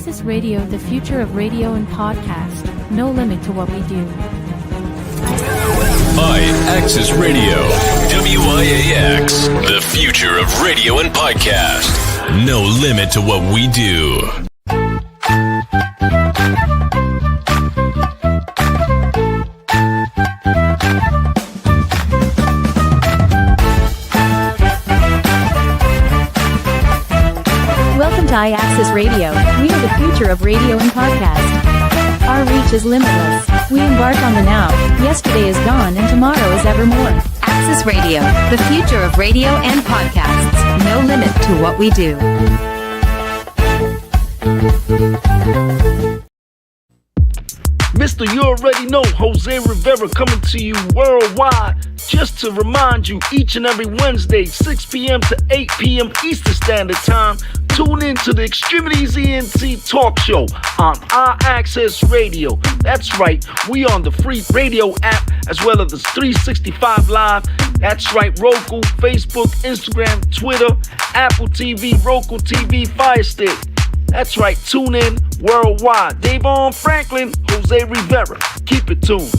Axis Radio, the future of radio and podcast. No limit to what we do. IAXISRADIO, WIAX, the future of radio and podcast. No limit to what we do. Welcome to IAXISRADIO. We are the future of radio and podcast. Our reach is limitless. We embark on the now. Yesterday is gone and tomorrow is evermore. Axis Radio, the future of radio and podcasts. No limit to what we do. Mr. You already know, Jose Rivera coming to you worldwide. Just to remind you, each and every Wednesday, 6 p.m. to 8 p.m. Eastern Standard Time, tune in to the X-Tremitiez ENT talk show on IAXISRADIO. That's right, we on the free radio app as well as the 365 Live. That's right, Roku, Facebook, Instagram, Twitter, Apple TV, Roku TV, Fire Stick. That's right, tune in worldwide. Davon Franklin, Jose Rivera. Keep it tuned.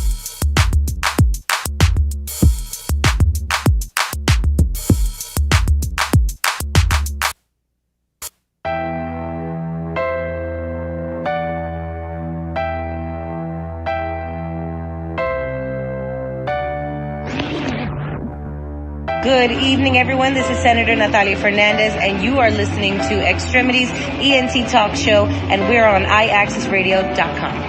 Good evening, everyone. This is Senator Natalia Fernandez, and you are listening to X-Tremitiez ENT Talk Show, and we're on IAXISRADIO.com.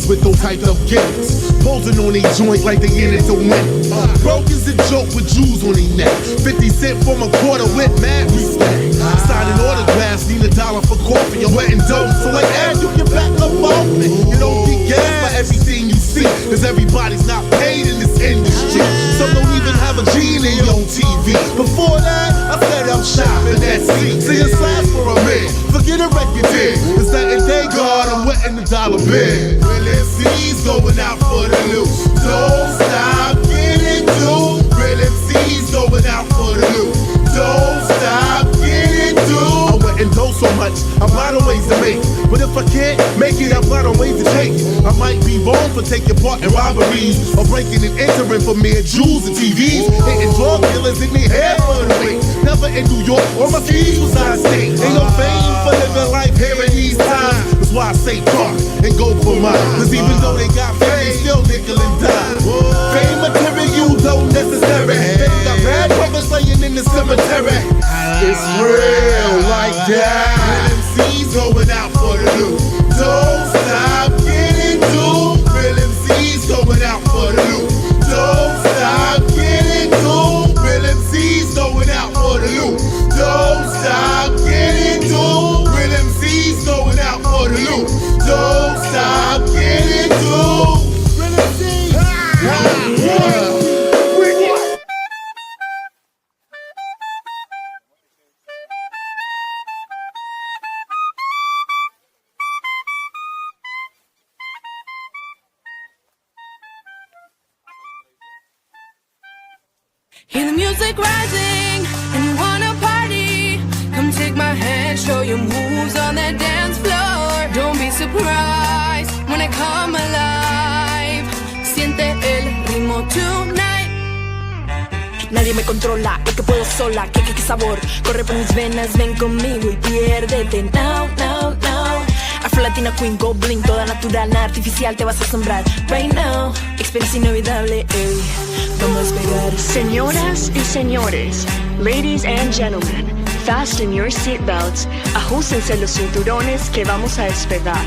With those hyped up kids posing on they joint like they in it to win. Broke is a joke with jewels on their neck. 50 cent from a quarter with mad respect. Signing autographs, need $1 for coffee. You're wetting dope, so like as you get back up off me. You don't get gas by everything you see, cause everybody's not paid in this industry. Some don't even have a genie on TV. Before that, I said I'm shopping at sea. See a size for a man, forget a record deal. Cause that and thank God I'm wetting the dollar bill. MC's going out for the loot. Don't stop getting to. Real MC's going out for the loot. Don't stop getting to. I'm wetting dough so much, I'm out of ways to make it. But if I can't make it, I'm out of ways to take it. I might be wrong for taking part in robberies or breaking and entering for mere jewels and TVs. Hitting drug dealers in their hair for the week. Never in New York or my fees was out of state. Ain't no fame for living life here in these times. That's why I say park and go for mine. Cause even though they got fame, still nickel and dime. Fame material don't necessary. They got bad brothers laying in the cemetery. It's real like that. MC's going out for the loot. Don't stop getting to. Real MC's going out for the loot. Don't stop getting to. Real MC's going out for the loot. Don't stop getting to. Real MC's going out for the loot. Don't stop getting to. Real MC's. Hear the music rising and you wanna party. Come take my hand, show your moves on that dance floor. Don't be surprised when I come alive. Siente el ritmo tonight. Nadie me controla, es que puedo sola. Que sabor, corre por mis venas. Ven conmigo y piérdete. Now, now, now. Afro-Latina Queen, go bling, toda natural, nada artificial, te vas a asombrar. Right now, experiencia inolvidable, vamos a despegar. Señoras y señores, ladies and gentlemen, Fasten your seatbelts. Ajustense los cinturones que vamos a despegar.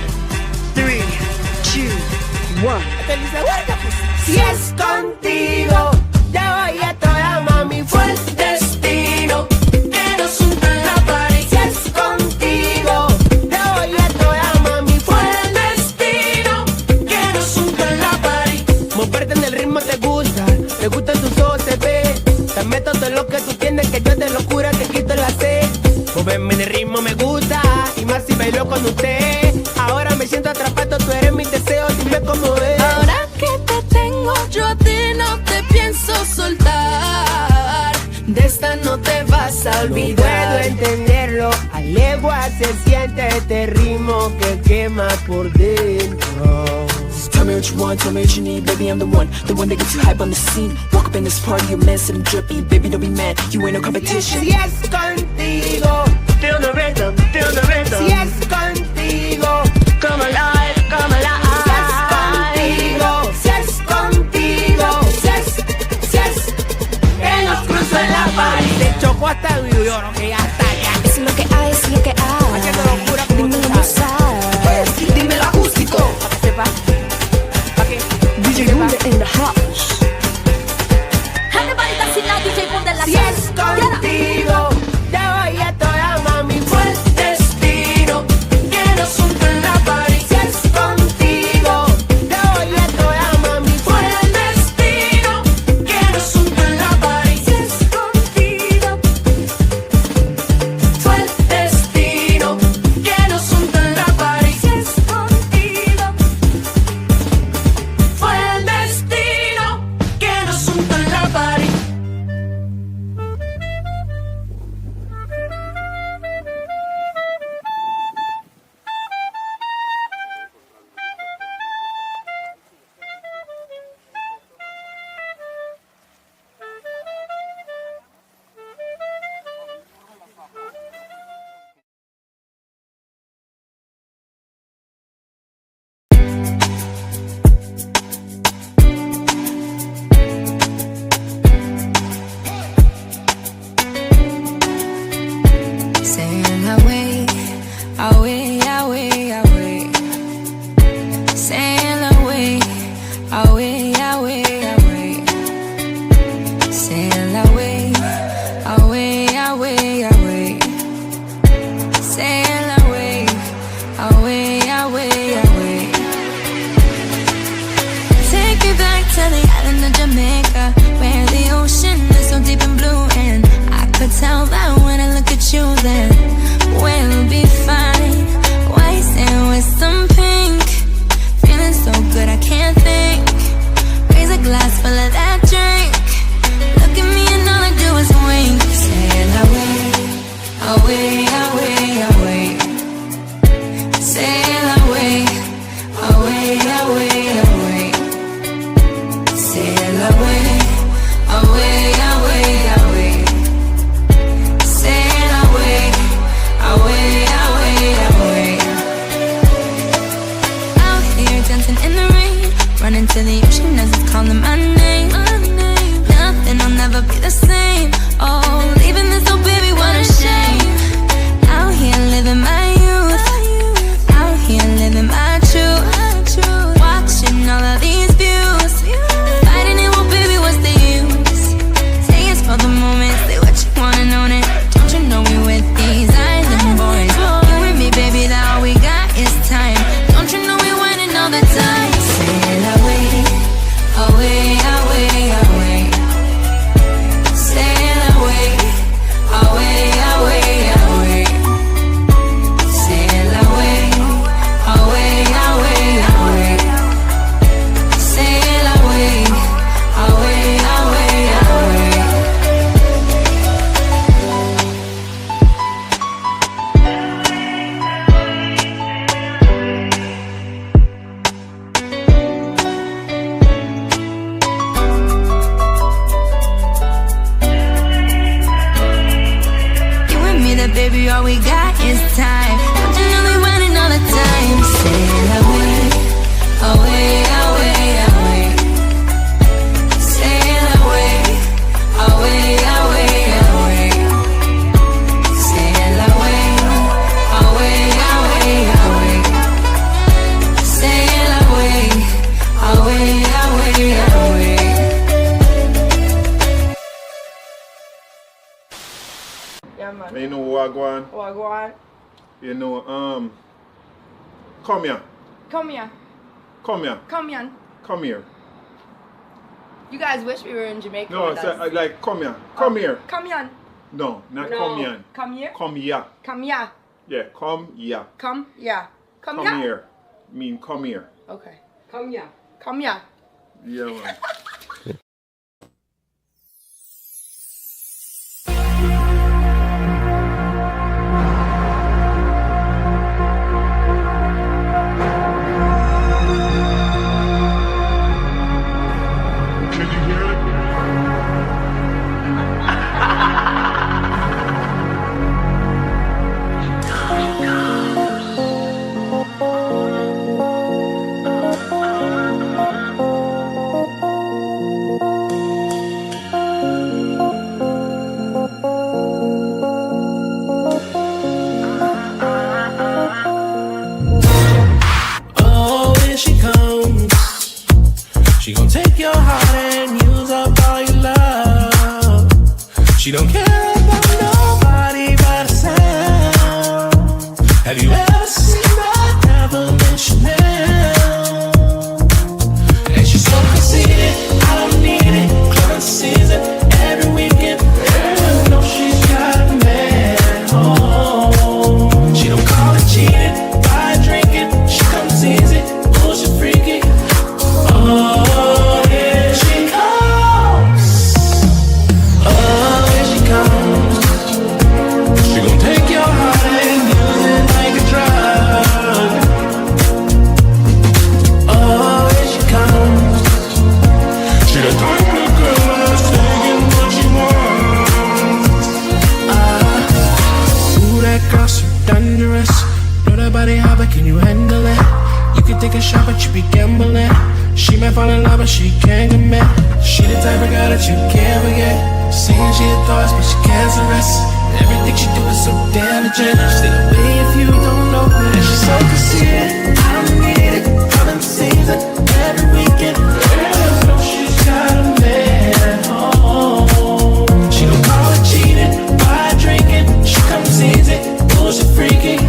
3, 2, 1. Si es contigo, te voy a toda mami, fue el destino que nos juntó en la party. Si es contigo, te voy a toda mami, fue el destino que nos juntó en la party. Moverte en el ritmo te gustan tus ojos, se ve. Te meto todo lo que tú tienes, que yo de locura te quito la sed. Moverme en el ritmo me gusta, y más si bailo con usted. Ahora me siento atrapado, tú eres mi deseo, dime cómo es. Ahora que te tengo, yo a ti no te pienso soltar. De esta no te vas a olvidar. Puedo entenderlo, a legua se siente este ritmo que quema por dentro. Tell me what you want, tell me what you need, baby, I'm the one that gets you hype on the scene. Walk up in this party, you're messing and drippy, baby, don't be mad, you ain't no competition. Si es contigo, Feel the rhythm, feel the rhythm. si es contigo, Come alive, come alive. si es contigo, si es que nos cruzó en la party. Te chocó hasta New York, que ya está allá. Es lo que hay, es lo que hay. Haciendo locura como tú Dímelo, sabes. Dímelo acústico, pa' que sepa, pa' que DJ Bunde in the house. si es contigo, te voy a toda mami, fue el destino que nos juntó en la party. Si es contigo, te voy a toda mami, fue el destino que nos juntó en la party. Si es contigo, fue el destino que nos juntó en la party. Si es contigo, fue el destino que nos juntó en la party. Saying away, away, away, away. Saying away, away, away, away. Saying away, away, away, away. Saying away, away, away, away. Take me back to the island of Jamaica, where the ocean is so deep and blue, and I could tell that when I look at you, then we'll be fine. White sand with some pink, feeling so good I can't think. Raise a glass full of that drink. Look at me and all I do is wink. Saying away, away, away, away. Saying away, away, away, away. Saying away, away, away, away. Saying away, away, away, away. Out here dancing in the rain, running to the ocean as it's calling my name. Nothing, I'll never be the same. Oh, leaving this, oh baby, what a shame. Out here living my youth, out here living my truth. Watching all of these views, fighting it, well baby, what's the use? Say it's for the moment, say what you wanna know it. Don't you know we with these island boys? You and me, baby, that all we got is time. Don't you know we winning all the time? Saying away, away, away, away. Saying away, away, away, away. Saying away, away, away, away. Saying away, away, away, away. You and me, that baby, all we got is time. Don't you know we winning all the time? Saying away, away, away, away. Saying away, away, away, away. Yeah, man. You know Wagwan? Wagwan. You know, come here. Come here. Come here. Come here. Come here. You guys wish we were in Jamaica. No, it's like come here. Come here. Come here. No, not come here. Come here. Come here. Come here. Yeah, come here. Come here. Come here. Mean come here. Okay. Come here. Come here. Yeah, man. She gon' take your heart and use up all your love. She don't care about nobody but herself. Have you ever seen that revelation now? And she's so conceited, I don't need it. Club season every weekend. I know she's got a man home. She don't call it cheating, buy drinking. She comes easy, bullshit freaky. Oh, here she comes. Oh, here she comes. She gon' take your heart and use it like a drug. Oh, here she comes. She the type of girl that's taking what she wants. Ooh, that girl so dangerous. Know that body hot, but can you handle it? You can take a shot, but you be gambling. She might fall in love, but she can't commit. She the type of girl that you can't forget. Saying she had thoughts, but she cancerous. Everything she do is so damaging. Stay away if you don't know her. And she's so conceited, I don't need it. Coming season every weekend. I know she's got a man home. She don't call it cheating, buy drinking. She comes easy, bullshit freaky.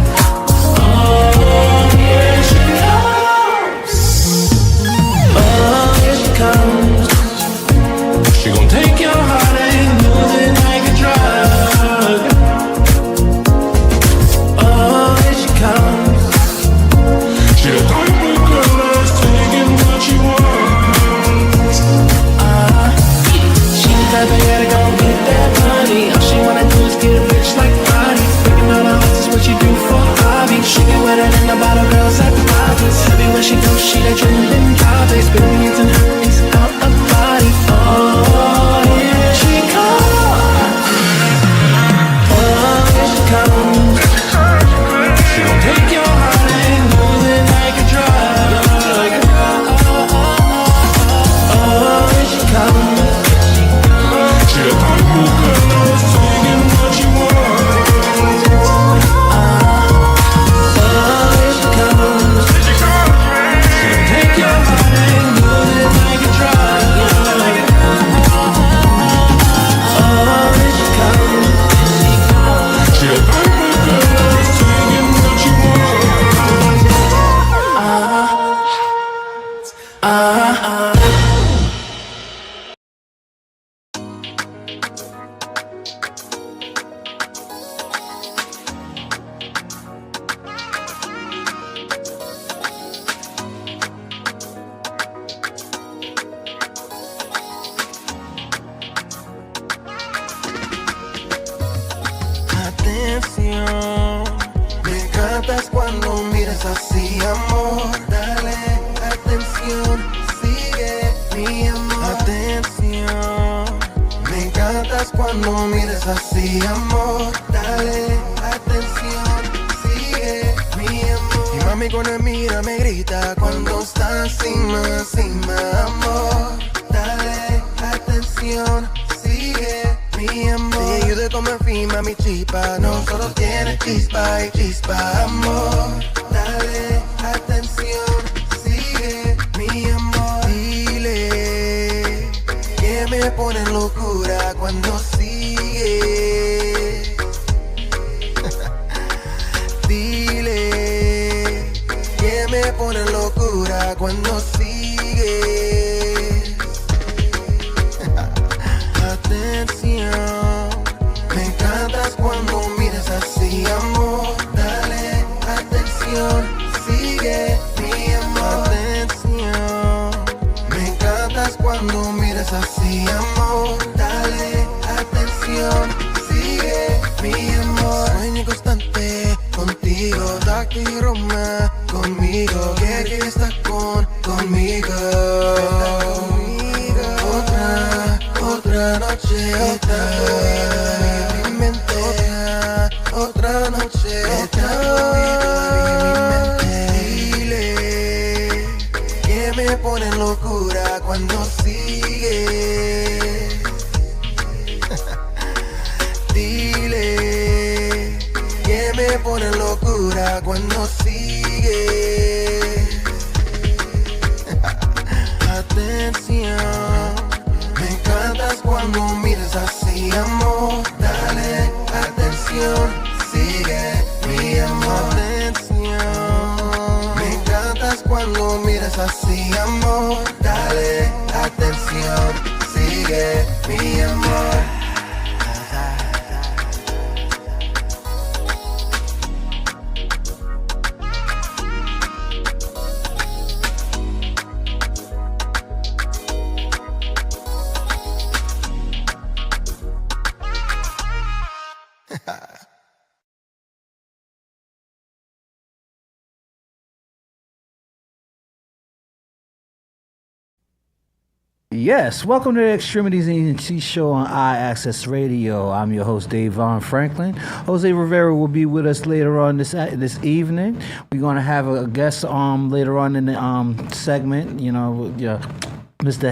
Oh, here she comes. Oh, here she comes. She gon' take your heart and use it like a drug. Oh, here she comes. She the type of girl that's taking what she wants. She the type of girl that gon' get that money. All she wanna do is get rich like Roddy. Breaking all the hearts is what she do for a hobby. She get wetter than the bottle girls at the parties. Everywhere she goes, she that trending topics. Billions and hundreds out of body. Oh, here she comes. Oh, here she comes. She gon' take your heart and use it like a drug. Oh, here she comes. She the type of girl that's taking what she wants. Oh, here she comes. She gon' take your heart and use it like a drug. Oh, here she comes. She the type of girl that's taking what she wants. Atención, me encantas cuando miras así, amor. Dale atención, sigue mi amor. Atención, me encantas cuando miras así, amor. Dale atención, sigue mi amor. Mi mami cuando me mira me grita cuando está encima, encima, amor. Dale atención, sigue mi amor. Te ayude como enfima mi chispa. No solo tiene chispa y chispa, amor. Dale atención, sigue mi amor. Dile que me pone en locura cuando sigue. locura cuando sigues. Atención, me encantas cuando miras así, amor. Dale atención, sigue mi amor. Atención, me encantas cuando miras así, amor. Dale atención, sigue mi amor. Sueño constante contigo, Daki y Roma conmigo. Que quieres estar conmigo. Otra noche, mi mente. Otra noche, dile que me pone en locura cuando sigue. Dile que me pone en locura cuando sigue. Atención, me encantas cuando miras así, amor. Dale atención, sigue mi amor. Atención, me encantas cuando miras así, amor. Dale atención, sigue mi amor. Yes, welcome to the Extremities ENT show on IAXISRADIO. I'm your host, Dave Von Franklin. Jose Rivera will be with us later on this evening. We're going to have a guest later on in the segment. You know, Mr.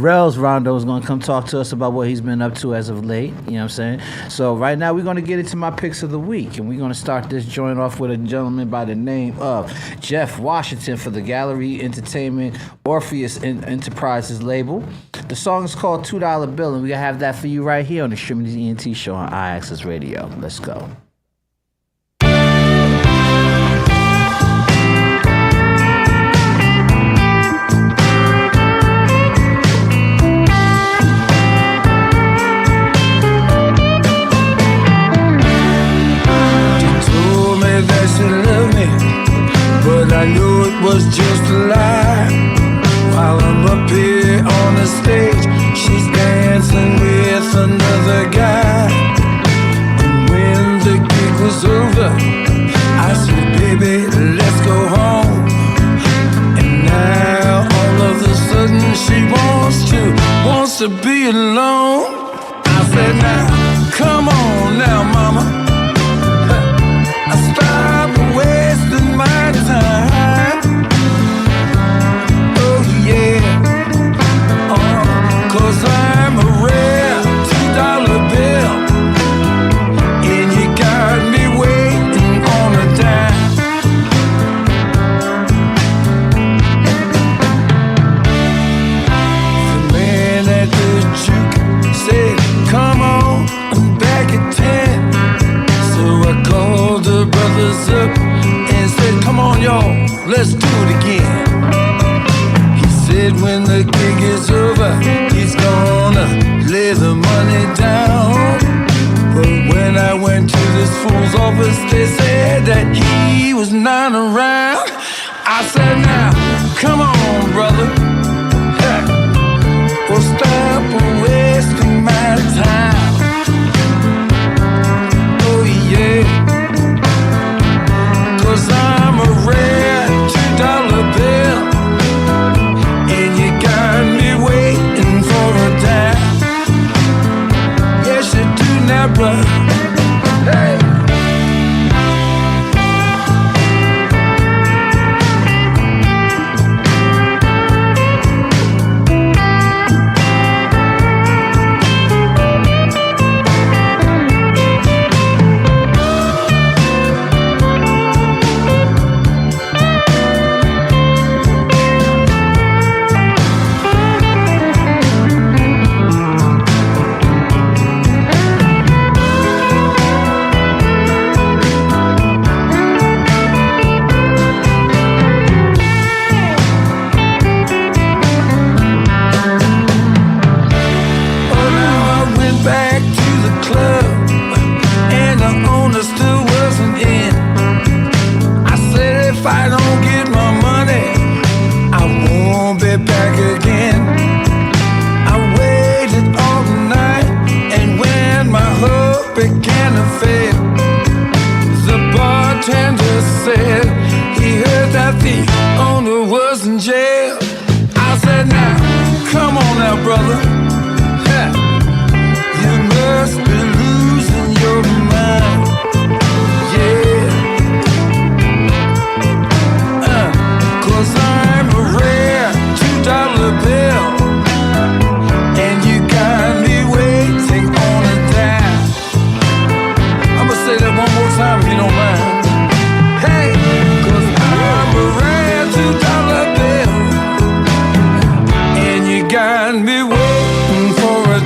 Rels Rondo is going to come talk to us about what he's been up to as of late. You know what I'm saying? So right now we're going to get into my picks of the week. And we're going to start this joint off with a gentleman by the name of Jeff Washington for the Gallery Entertainment Orpheus Enterprises label. The song is called $2 Bill, and we have that for you right here on the Extremities ENT show on IAXISRADIO. Let's go. That she loved me, but I knew it was just a lie. While I'm up here on the stage, she's dancing with another guy. And when the gig was over, I said, baby, let's go home. And now all of a sudden she wants to be alone. I said, now, come on now, mama. Stop wasting my time. Oh yeah. 'Cause I'm a rare $2 bill, and you got me waiting on a dime. The man at the juke said, come on, I'm back at 10. So I called the brothers up and said, come on y'all, let's do it again. He said when the gig is over, he's gonna lay the money down. But when I went to this fool's office, they said that he was not around. I said, now, come on brother, well stop wasting my time. Oh yeah. 'Cause I'm a rare $2 bill, and you got me waiting for a dime. Yes, you do now, brother. Hey.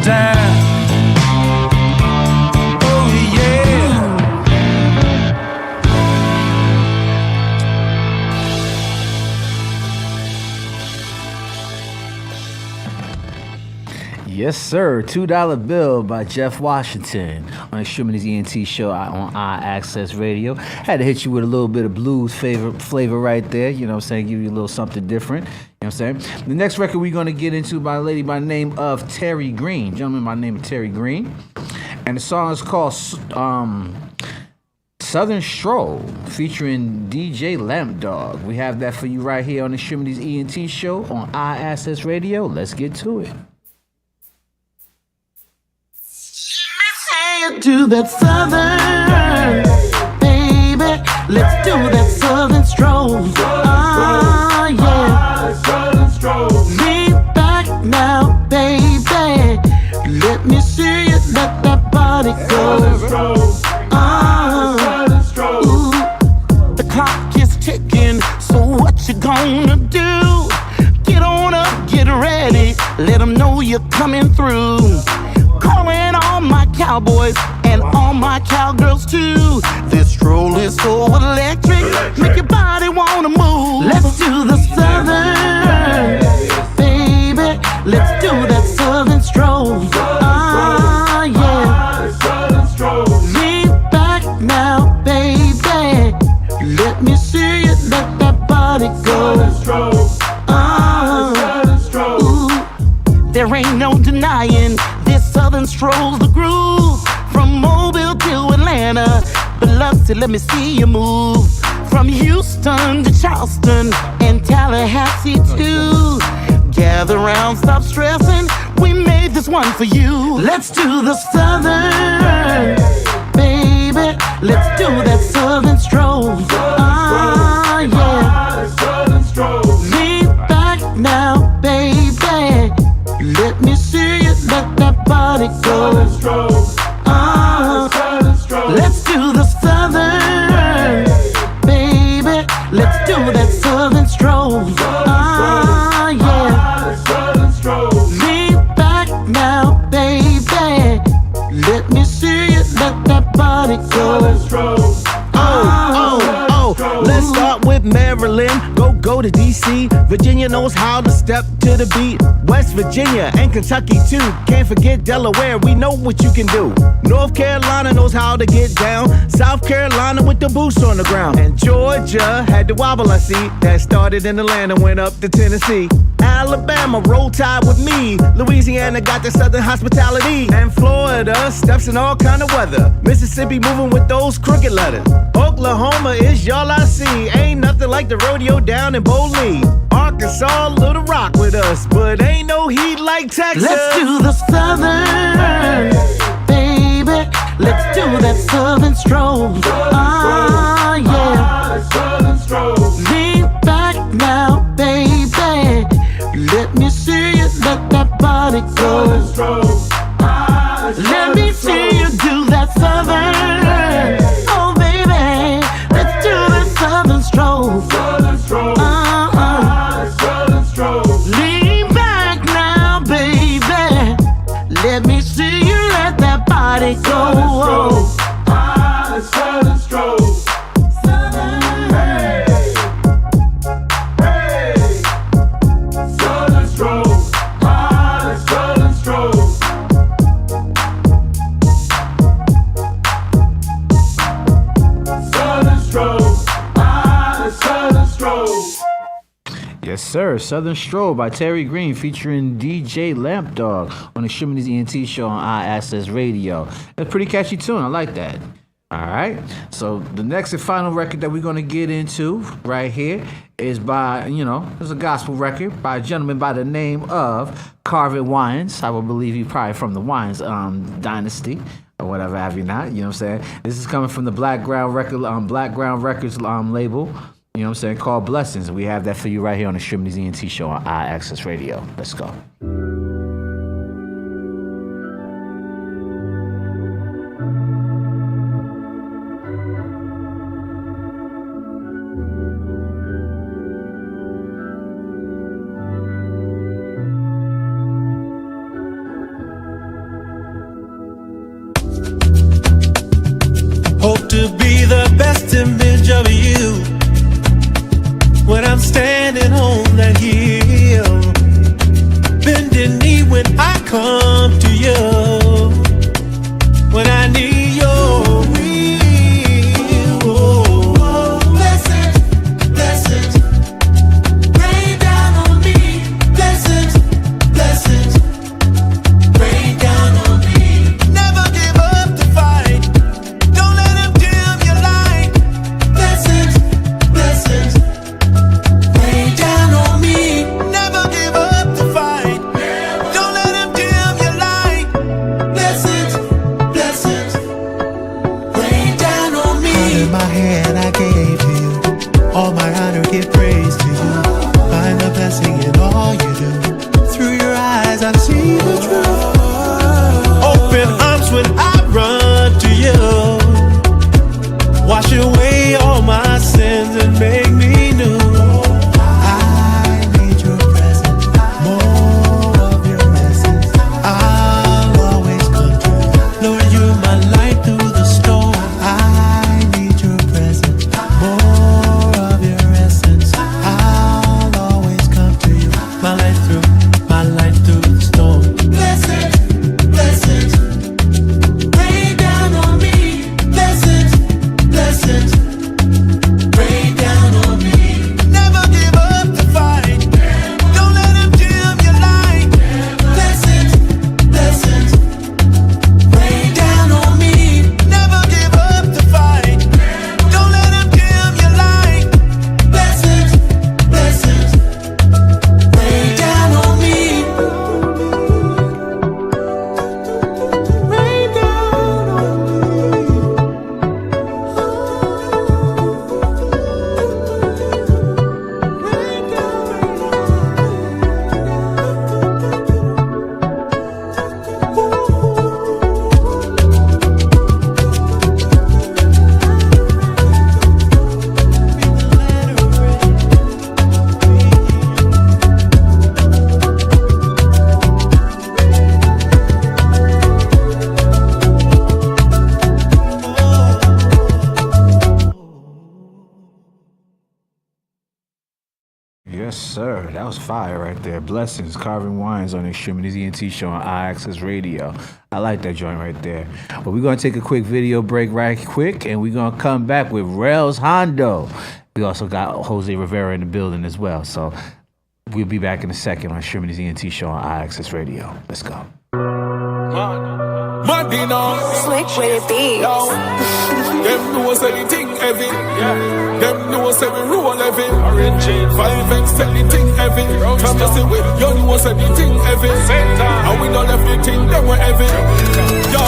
time. Oh yeah. Yes, sir. $2 Bill by Jeff Washington on Extremities ENT show on IAXIS Radio. Had to hit you with a little bit of blues flavor right there. You know what I'm saying? Give you a little something different. You know what I'm saying? The next record we're going to get into by a lady by the name of Terry Green. Gentleman by the name of Terry Green. And the song is called Southern Stroll, featuring DJ Lamp Dog. We have that for you right here on the Extremities ENT show on IAXIS Radio. Let's get to it. Do that southern, baby. Let's do that southern stroll. Ah, yeah. Southern stroll. Lean back now, baby. Let me see you let that body go. Ooh, the clock is ticking. So what you gonna do? Get on up, get ready. Let them know you're coming through. Calling all my cowboys and all my cowgirls too. This stroll is so electric, make your body wanna move. Let's do the southern, baby. Let's do that southern stroll. Ah, yeah. Lean back now, baby. Let me see you let that body go. Ooh, there ain't no denying. Southern strolls the groove from Mobile to Atlanta. Biloxi, let me see you move. From Houston to Charleston and Tallahassee too. Gather round, stop stressing. We made this one for you. Let's do the southern, baby. Let's do that southern stroll. Ah, yeah. Lean back now, baby. Let me see you let that body go. Let's do the southern, baby. Let's do that southern stroll. Ah, yeah. Lean back now, baby. Let me see you let that body go. Let's start with Maryland, go to DC. Virginia knows how to step to the beat. West Virginia and Kentucky too. Can't forget Delaware, we know what you can do. North Carolina knows how to get down. South Carolina with the boots on the ground. And Georgia had the wobble, I see. That started in Atlanta, went up to Tennessee. Alabama, roll tide with me. Louisiana got the southern hospitality. And Florida steps in all kind of weather. Mississippi moving with those crooked letters. Oklahoma is y'all I see. Ain't nothing like the rodeo down in Bowling. Arkansas, Little Rock with us, but ain't no heat like Texas. Let's do the southern, baby. Let's do that southern stroll. Ah, yeah. Lean back now, baby. Let me see you let that body go. Let me see you do that southern. Oh, baby. Let's do that southern stroll. Lean back now, baby. Let me see you let that body go. Southern stroll. Southern, hey, hey. Southern stroll. Southern stroll. Southern stroll. Southern stroll. Yes, sir. Southern Stroll by Terry Green featuring DJ Lamp Dog on the Extremities ENT show on IAXIS Radio. That's a pretty catchy tune. I like that. All right. So the next and final record that we're going to get into right here is by, it's a gospel record by a gentleman by the name of Carvin Wines. I would believe he's probably from the Wines dynasty or whatever have you not. You know what I'm saying? This is coming from the Black Ground Records label. You know what I'm saying? Called Blessings. We have that for you right here on the Extremities ENT show on IAXIS Radio. Let's go. image of you when I'm standing on that hill, bending knee when I come to you, when I need your will. Oh, blessings, blessings, rain down on me. Blessings, blessings, rain down on me. Never give up the fight. Don't let them dim your light. Blessings, blessings, rain down on me. Never give up the fight. Don't let them dim your light. Blessings, blessings, rain down on me. Out in my hand I gave to you. All my honor, give praise to you. Find the blessing in all you do. Through your eyes I see the truth. Open arms when I run to you. Wash away all my sins and make me new. I need your presence, more of your essence. I'll always come to you. Lord, you're my light through the storm. I need your presence, more of your essence. I'll always come to you. My light through the storm. Blessings, blessings, rain down on me. Blessings, blessings, rain down on me. Never give up the fight. Don't let them dim your light. Blessings, blessings, rain down on me. Never give up the fight. Don't let them dim your light. Blessings, blessings, rain down on me. Rain down on Yes, sir. That was fire right there. Blessings, Carving Wines on Extremities ENT show on IAXIS Radio. I like that joint right there. But we're going to take a quick video break right quick, and we're going to come back with Rails Hondo. We also got Jose Rivera in the building as well. So we'll be back in a second on Extremities ENT show on IAXIS Radio. Let's go. Madina, Slick with it be. Them know say the thing heavy. Them know say we roll heavy. 5X tell the thing heavy. Come to say we, you know say the thing heavy. And we don't left the thing, them were heavy. Yo,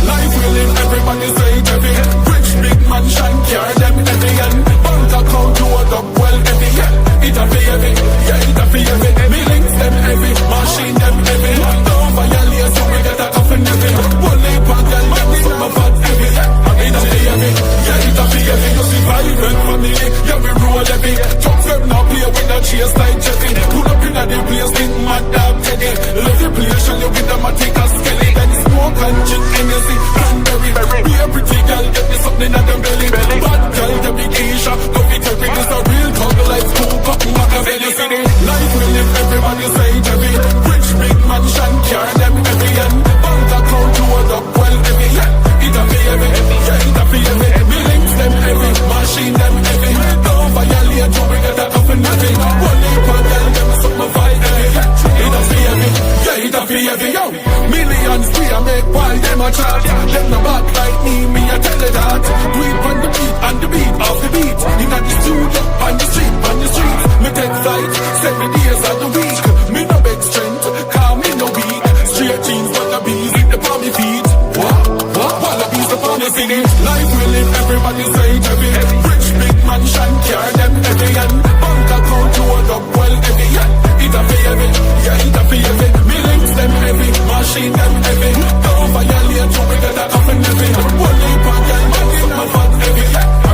life we live, everybody say it heavy. Rich big mansion, car them heavy. And bank account load up well heavy. Yeah, it a be heavy. Yeah, it a be heavy. Me links them heavy, machine them heavy. Don't violate, so we get a coffin heavy. One lay back and get me some of that heavy. It a be heavy. Yeah, it a be heavy. You see violent family, yeah we roll heavy. Talk them now play with a chase like Jeffy. Pull up in a the place, think mad dog Teddy. Love the place, show you with them a take a skelly. Then smoke and gin and you see cranberry. Be a pretty girl, get me something at them belly. Bad girl, the big Asia, go fit every. This a real talk like scoop up Machiavelli. See the life we live, everybody say heavy. Rich big mansion, car them heavy. And bank account load up well heavy. Yeah, it a be heavy. Yeah, it a be heavy. Me links them heavy, machine them heavy. Don't violate, you we get a coffin heavy. One day per girl, them something fight heavy. It a be heavy. Yeah, it a be heavy. Yo, millions we a make while them a chat. Them no back like me a tell it that. Do it on the beat, and the beat of the beat. In the studio, on the street. Me take flight, 7 days of the week. Me no big strength, call me no weak. Straight jeans, wallabies, with the palmy feet. What? Wallabies, the palmy feet. Life we live, everybody say it heavy. Rich big mansion, car them heavy. And bank account load up well heavy. Yeah, it a be heavy. Yeah, it a be heavy. Me links them heavy, machine them heavy. Don't violate, you we get a coffin heavy. One day per girl, man, something fat heavy.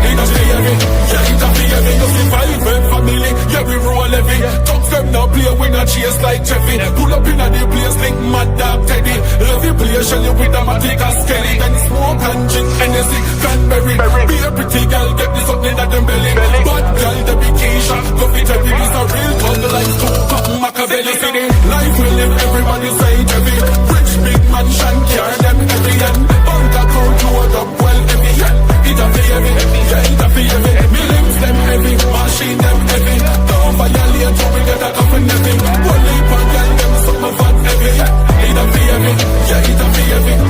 It a be heavy. Yeah, it a be heavy. You see violent family, yeah we roll heavy. Talk them now play with a chase like Jeffy. Pull up in a the place, think mad dog Teddy. Love the place, show you with them a take a skelly. Then smoke and gin and you see cranberry. Be a pretty girl, get this something that them belly. Bad girl, the vacation, go fit every piece of real talk like Tupac Machiavelli. See the life we live, everybody say it heavy. Rich big mansion, car them every end. Bank account load up well every end. It a be heavy, yeah it a be heavy. Me limbs them heavy, machine them heavy. Don't violate, so we get a coffin heavy. One leap and girl them something fat heavy. It a be heavy, yeah it a be heavy.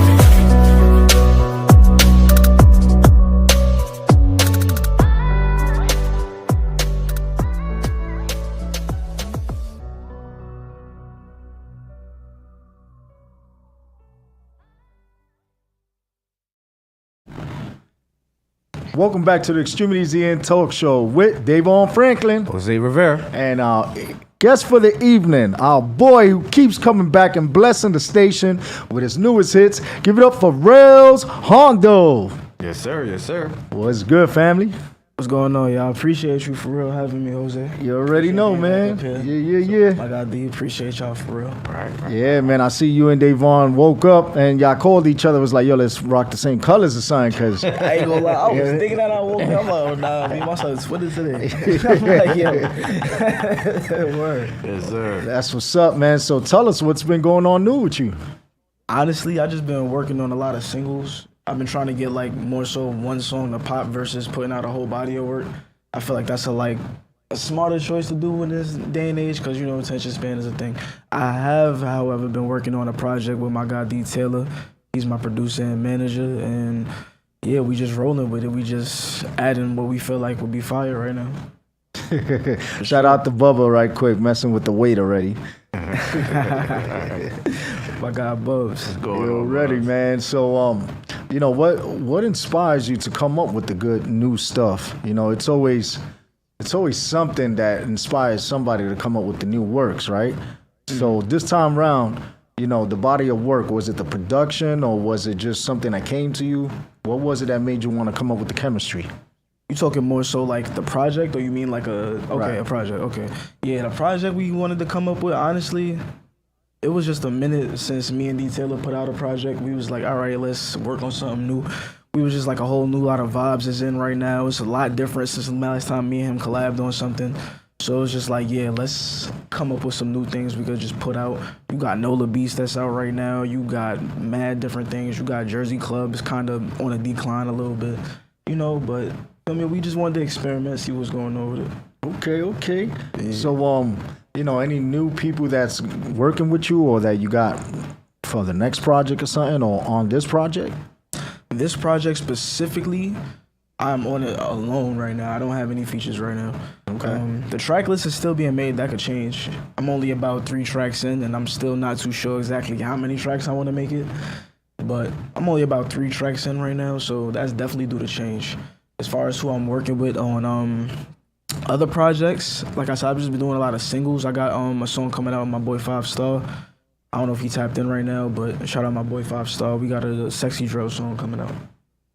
Welcome back to the Extremities EN Talk Show with Davon Franklin, Jose Rivera, and our guest for the evening, our boy who keeps coming back and blessing the station with his newest hits. Give it up for Rails Hondo. Yes, sir. Yes, sir. What's good, family? What's going on, y'all? Appreciate you for real having me, Jose. You already know, man. Yeah. Like I do appreciate y'all for real. Right. Yeah, man. I see you and Davon woke up and y'all called each other. Was like, yo, let's rock the same colors or something. Cause I ain't gonna lie, I was thinking that I woke up. I'm like, oh nah, me and my son Twitter today. I'm like, yo. Word. Yes, sir. That's what's up, man. So tell us what's been going on new with you. Honestly, I just been working on a lot of singles. I've been trying to get like more so one song to pop versus putting out a whole body of work. I feel like that's a smarter choice to do in this day and age because, you know, attention span is a thing. I have, however, been working on a project with my guy D. Taylor. He's my producer and manager, and yeah, we just rolling with it. We just adding what we feel like would be fire right now. Shout out to Bubba right quick, messing with the weight already. My guy Bubs. You're ready, man. So, you know, what inspires you to come up with the good new stuff? You know, it's always something that inspires somebody to come up with the new works, right? So this time round, you know, the body of work, was it the production or was it just something that came to you? What was it that made you want to come up with the chemistry? You talking more so like the project, or you mean like a project? Okay, yeah, the project we wanted to come up with. Honestly, it was just a minute since me and D. Taylor put out a project. We was like, all right, let's work on something new. We was just like a whole new lot of vibes is in right now. It's a lot different since the last time me and him collabed on something. So it was just like, yeah, let's come up with some new things we could just put out. You got Nola Beast that's out right now. You got mad different things. You got Jersey Club is kind of on a decline a little bit, you know, but I mean, we just wanted to experiment, see what's going on with it. Okay. Yeah. So, you know, any new people that's working with you or that you got for the next project or something, or on this project? This project specifically, I'm on it alone right now. I don't have any features right now. Okay. The track list is still being made. That could change. I'm only about 3 tracks in, and I'm still not too sure exactly how many tracks I want to make it. But I'm only about 3 tracks in right now, so that's definitely due to change. As far as who I'm working with on other projects, like I said, I've just been doing a lot of singles. I got a song coming out with my boy 5 Star. I don't know if he tapped in right now, but shout out my boy 5 Star. We got a Sexy Drill song coming out.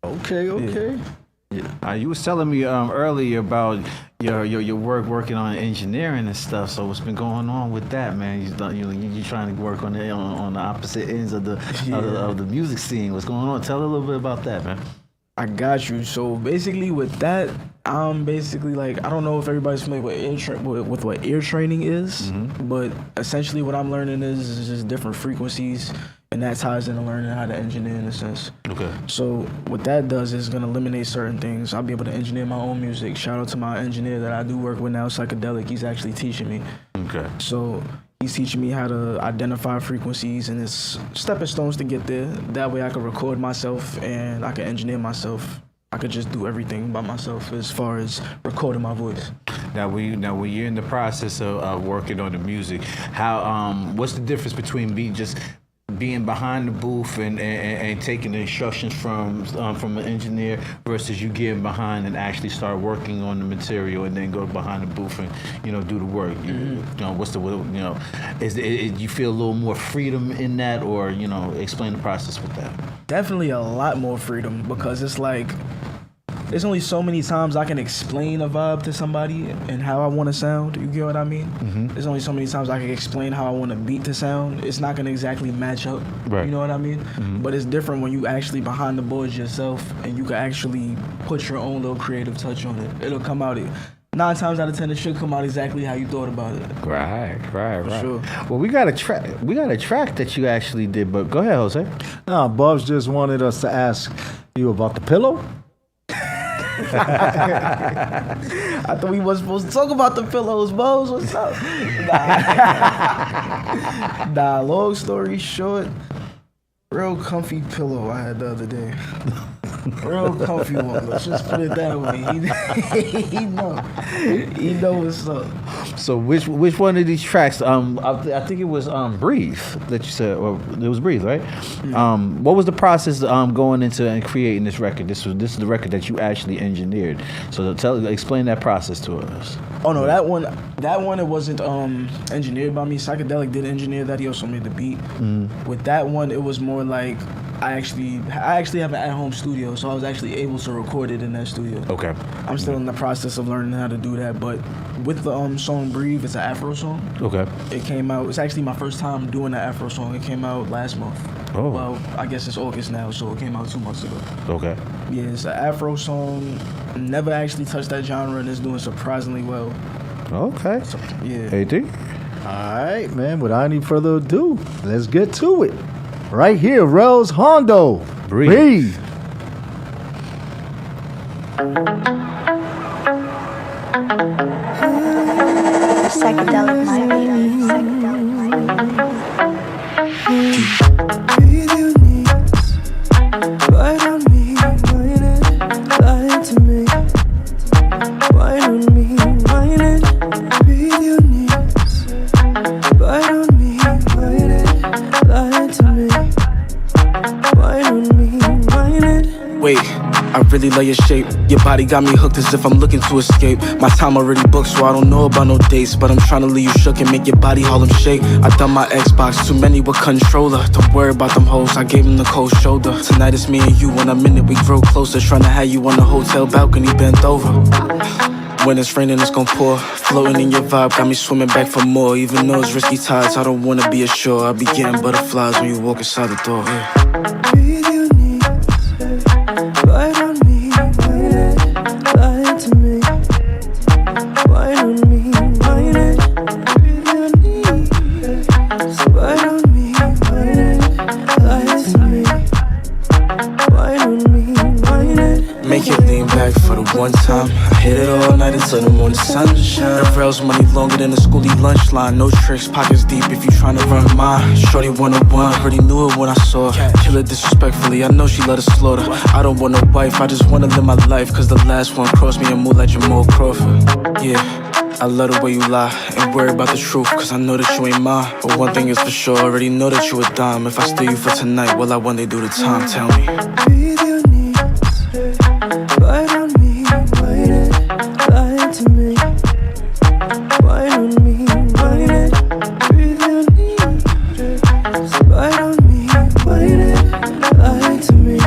Okay. Yeah. You was telling me earlier about your working on engineering and stuff. So what's been going on with that, man? You trying to work on the opposite ends of the music scene. What's going on? Tell a little bit about that, man. I got you. So basically with that, I'm basically like, I don't know if everybody's familiar with what ear training is, but essentially what I'm learning is just different frequencies, and that ties into learning how to engineer in a sense. Okay. So what that does is going to eliminate certain things. I'll be able to engineer my own music. Shout out to my engineer that I do work with now, Psychedelic. He's actually teaching me. Okay. So he's teaching me how to identify frequencies, and it's stepping stones to get there. That way I can record myself and I can engineer myself. I could just do everything by myself as far as recording my voice. Now, when you're in the process of working on the music, what's the difference between being behind the booth and taking the instructions from an engineer versus you getting behind and actually start working on the material and then go behind the booth and do the work? You feel a little more freedom in that, or explain the process with that? Definitely a lot more freedom, because it's like there's only so many times I can explain a vibe to somebody and how I want to sound. You get what I mean? Mm-hmm. There's only so many times I can explain how I want a beat to sound. It's not gonna exactly match up. Right. You know what I mean? Mm-hmm. But it's different when you actually behind the boards yourself and you can actually put your own little creative touch on it. It'll come out. 9 times out of 10, it should come out exactly how you thought about it. Right. For sure. Well, we got a track that you actually did, but go ahead, Jose. No, Bubs just wanted us to ask you about the pillow. I thought we wasn't supposed to talk about the pillows, Bubs. What's up? Nah, long story short, real comfy pillow I had the other day. Real comfy one. Let's just put it that way. He know what's up. So which one of these tracks? I think it was Breathe that you said, or it was Breathe, right? Mm-hmm. What was the process going into and creating this record? This is the record that you actually engineered. So explain that process to us. Oh no, that one it wasn't engineered by me. Psychedelic did engineer that. He also made the beat. Mm-hmm. With that one, it was more like I actually have an at-home studio, so I was actually able to record it in that studio. Okay. I'm still in the process of learning how to do that, but with the song Breathe, it's an Afro song. Okay. It came out. It's actually my first time doing an Afro song. It came out last month. Oh. Well, I guess it's August now, so it came out 2 months ago. Okay. Yeah, it's an Afro song. Never actually touched that genre, and it's doing surprisingly well. Okay. So, yeah. AD? All right, man. Without any further ado, let's get to it. Right here, Rels Hondo. Breathe. Psychedelic my baby. Breathe your knees, bite on me, whine it, lie to me. Bite on me, whine it, breathe your knees, bite on me, whine it, lie to me. Bite on me, whine it. Wait, I really love your shape. Your body got me hooked as if I'm looking to escape. My time already booked, so I don't know about no dates. But I'm trying to leave you shook and make your body Harlem shake. I done my Xbox, too many with controller. Don't worry about them hoes, I gave them the cold shoulder. Tonight it's me and you, in a minute we grow closer. Trying to have you on the hotel balcony bent over. When it's raining, it's gon' pour. Floating in your vibe, got me swimming back for more. Even though it's risky tides, I don't wanna be ashore. I be getting butterflies when you walk inside the door. Yeah. Breathe your knees, bite on me, whine it, lie to me. Bite on me, whine it, breathe your knees. Bite on me, whine it, lie to me. Bite on me, whine it. Make it lean back for the one time. I hit it all night until the morning sunshine. REFERRAL's money longer than the schoolie lunch line. No tricks, pockets deep if you tryna run mine. Shorty 101, already knew it when I saw her. Kill her disrespectfully, I know she let her slaughter. I don't want no wife, I just wanna live my life. Cause the last one crossed me and moved like Jamal Crawford. Yeah, I love the way you lie. Ain't worried about the truth, cause I know that you ain't mine. But one thing is for sure, I already know that you a dime. If I steal you for tonight, will I one day do the time? Tell me. Breathe your knees, bite on me, whine it, lie to me. Bite on me, whine it, breathe your knees. Bite on me, whine it, lie to me.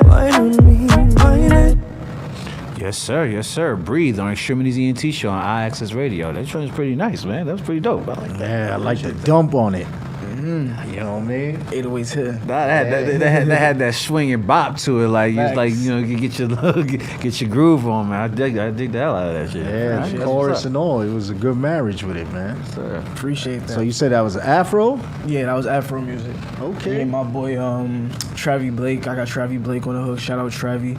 Bite on me, whine it. Yes, sir. Breathe on Extremities ENT show on IAXISRADIO. That show is pretty nice, man. That was pretty dope. I like that. Yeah, I like the dump on it. You know what I mean? 808s here. That had that swinging bop to it, like it's like, you know, you get your groove on, man. I dig the hell out of that shit. Yeah, Right? chorus and all. It was a good marriage with it, man. Appreciate that. So you said that was Afro? Yeah, that was Afro music. Okay. Me and my boy Travi Blake. I got Travi Blake on the hook. Shout out Travi.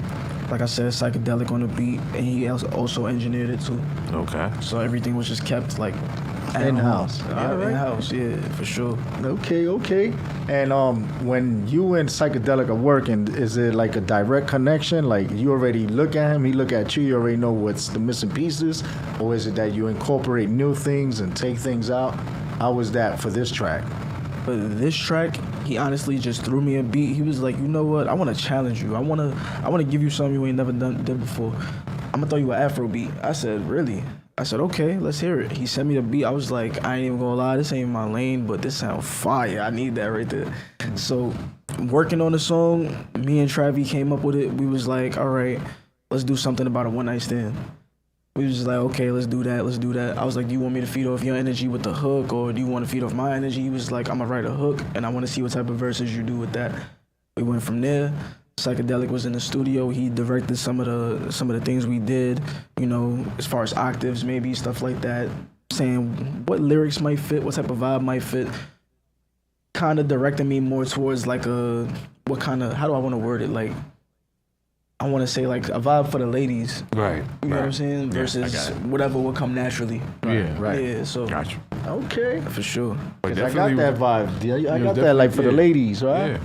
Like I said, Psychedelic on the beat, and he also engineered it too. Okay. So everything was just kept like in-house. Yeah, All right. in-house, yeah, for sure. Okay. And when you and Psychedelic are working, is it like a direct connection? Like you already look at him, he look at you, you already know what's the missing pieces? Or is it that you incorporate new things and take things out? How was that for this track? For this track, he honestly just threw me a beat. He was like, you know what? I want to challenge you. I want to give you something you ain't never did before. I'm gonna throw you an Afro beat. I said, really? I said, okay, let's hear it. He sent me the beat. I was like, I ain't even gonna lie, this ain't my lane, but this sound fire. I need that right there. So working on the song, me and Travi came up with it. We was like, all right, let's do something about a one night stand. We was just like, okay, let's do that. I was like, do you want me to feed off your energy with the hook, or do you want to feed off my energy? He was like, I'm gonna write a hook, and I want to see what type of verses you do with that. We went from there. Psychedelic was in the studio. He directed some of the things we did, you know, as far as octaves, maybe stuff like that, saying what lyrics might fit, what type of vibe might fit. Kind of directing me more towards like how do I want to word it? Like, I want to say like a vibe for the ladies. Right. You know what I'm saying? Versus whatever will come naturally. Yeah, right. Yeah, so. Gotcha. Okay. For sure. I got that vibe. I got that like for the ladies, right? Yeah.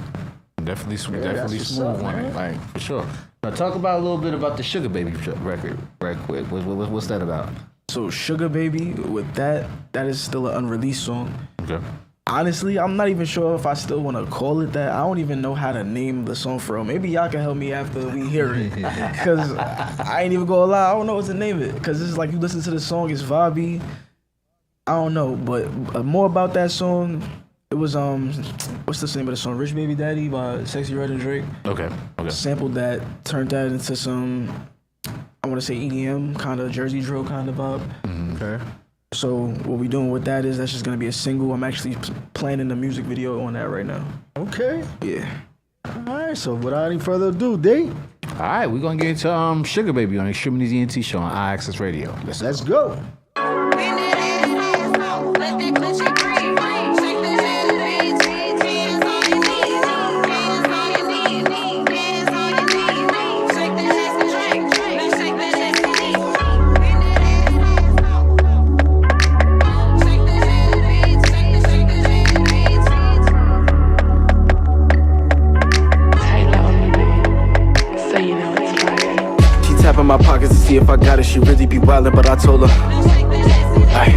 Definitely smooth up, on it, like for sure. Now talk about a little bit about the Sugar Baby record, right quick. What's that about? So Sugar Baby, with that is still an unreleased song. Okay. Honestly, I'm not even sure if I still want to call it that. I don't even know how to name the song for real. Maybe y'all can help me after we hear it, because I ain't even gonna lie, I don't know what to name it. Because it's like you listen to the song, it's vibey. I don't know, but more about that song. It was what's the name of the song? Rich Baby Daddy by Sexy Red and Drake. Okay. Sampled that, turned that into some, I want to say EDM kind of Jersey drill kind of vibe. Okay. So what we doing with that is that's just gonna be a single. I'm actually planning the music video on that right now. Okay. Yeah. All right. So without any further ado, D. All right, we're gonna get into Sugar Baby on Extremities ENT show on IAXIS Radio. Let's go. In my pockets to see if I got it. She really be wildin', but I told her, aye,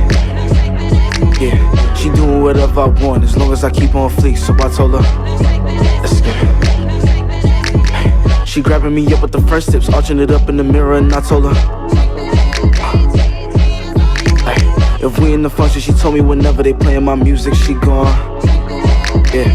yeah, she doing whatever I want as long as I keep on fleek. So I told her, let's get it. Aye. She grabbing me up with the first tips, arching it up in the mirror, and I told her, aye, if we in the function, she told me whenever they playin' my music, she gone, yeah.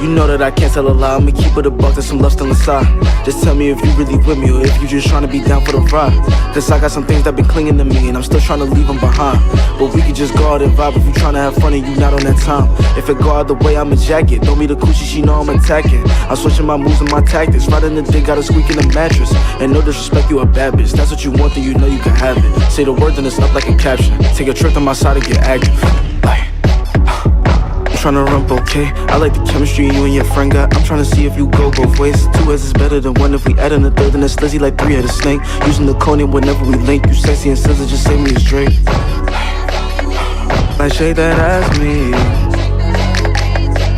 You know that I can't tell a lie, I'ma keep it a buck, there's some love still inside. Just tell me if you really with me or if you just tryna be down for the ride. Cause I got some things that been clinging to me and I'm still tryna leave them behind. But we could just go out and vibe if you tryna have fun and you not on that time. If it go out the way, I'ma jack it. Throw me the coochie, she know I'm attacking. I'm switching my moves and my tactics. Right in the dick, got a squeak in the mattress. And no disrespect, you a bad bitch. That's what you want, then you know you can have it. Say the word, then it's up like a caption. Take a trip to my side and get active. Like, tryna run bouquet. I like the chemistry you and your friend got. I'm tryna see if you go both ways. 2 heads is better than 1. If we add in a third, then it's slizzy like 3-headed snake. Using the conium whenever we link. You sexy and scissor, just say me a straight. Like shake that ass me.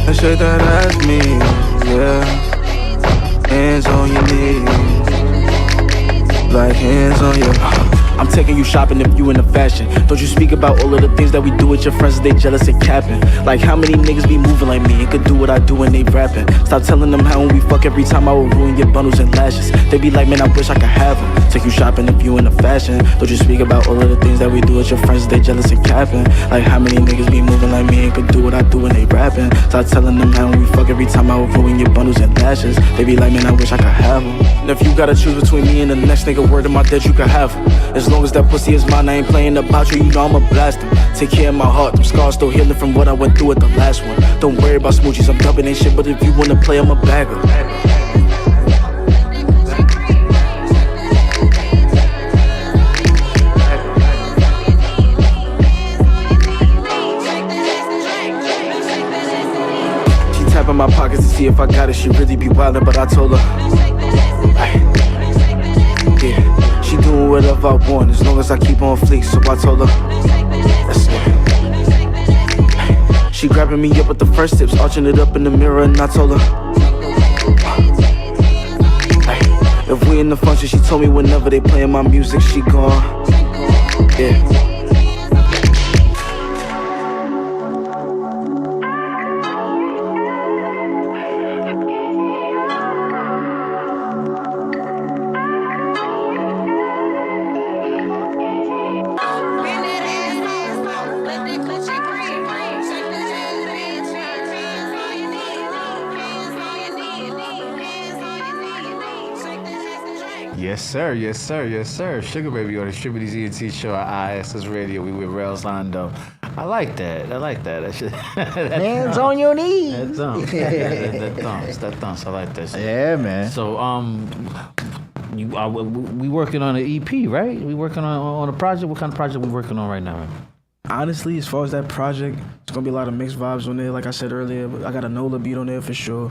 Like shake that ass me. Yeah. Hands on your knees. Like hands on your. I'm taking you shopping if you in the fashion. Don't you speak about all of the things that we do with your friends, they jealous and capping. Like how many niggas be moving like me and could do what I do when they rapping. Stop telling them how when we fuck every time I will ruin your bundles and lashes. They be like, man, I wish I could have them. Take you shopping if you in the fashion. Don't you speak about all of the things that we do with your friends, they jealous and capping. Like how many niggas be moving like me and could do what I do when they rapping. Stop telling them how when we fuck every time I will ruin your bundles and lashes. They be like, man, I wish I could have them. And if you gotta choose between me and the next nigga, word to my dead, you could have them. As long as that pussy is mine, I ain't playing about you, you know I'ma blast him. Take care of my heart, them scars still healing from what I went through at the last one. Don't worry about smoochies, I'm dubbing ain't shit, but if you wanna play, I'm a bagger. She tapping my pockets to see if I got it, she really be wildin', but I told her, aye, yeah. She doing whatever I want as long as I keep on fleek. So I told her, let's go. She grabbing me up with the first tips, arching it up in the mirror, and I told her, if we in the function, she told me whenever they playin' my music, she gone, yeah. Yes, sir. Yes, sir. Yes, sir. Sugar Baby on the Extremities ENT show at IAXIS Radio. We with Rails Hondo. I like that. That shit. Hands on your knees. That thumps. That thumps. I like that shit. Yeah, man. So, we working on an EP, right? We working on a project. What kind of project we working on right now? Honestly, as far as that project, it's gonna be a lot of mixed vibes on there. Like I said earlier, I got a Nola beat on there for sure.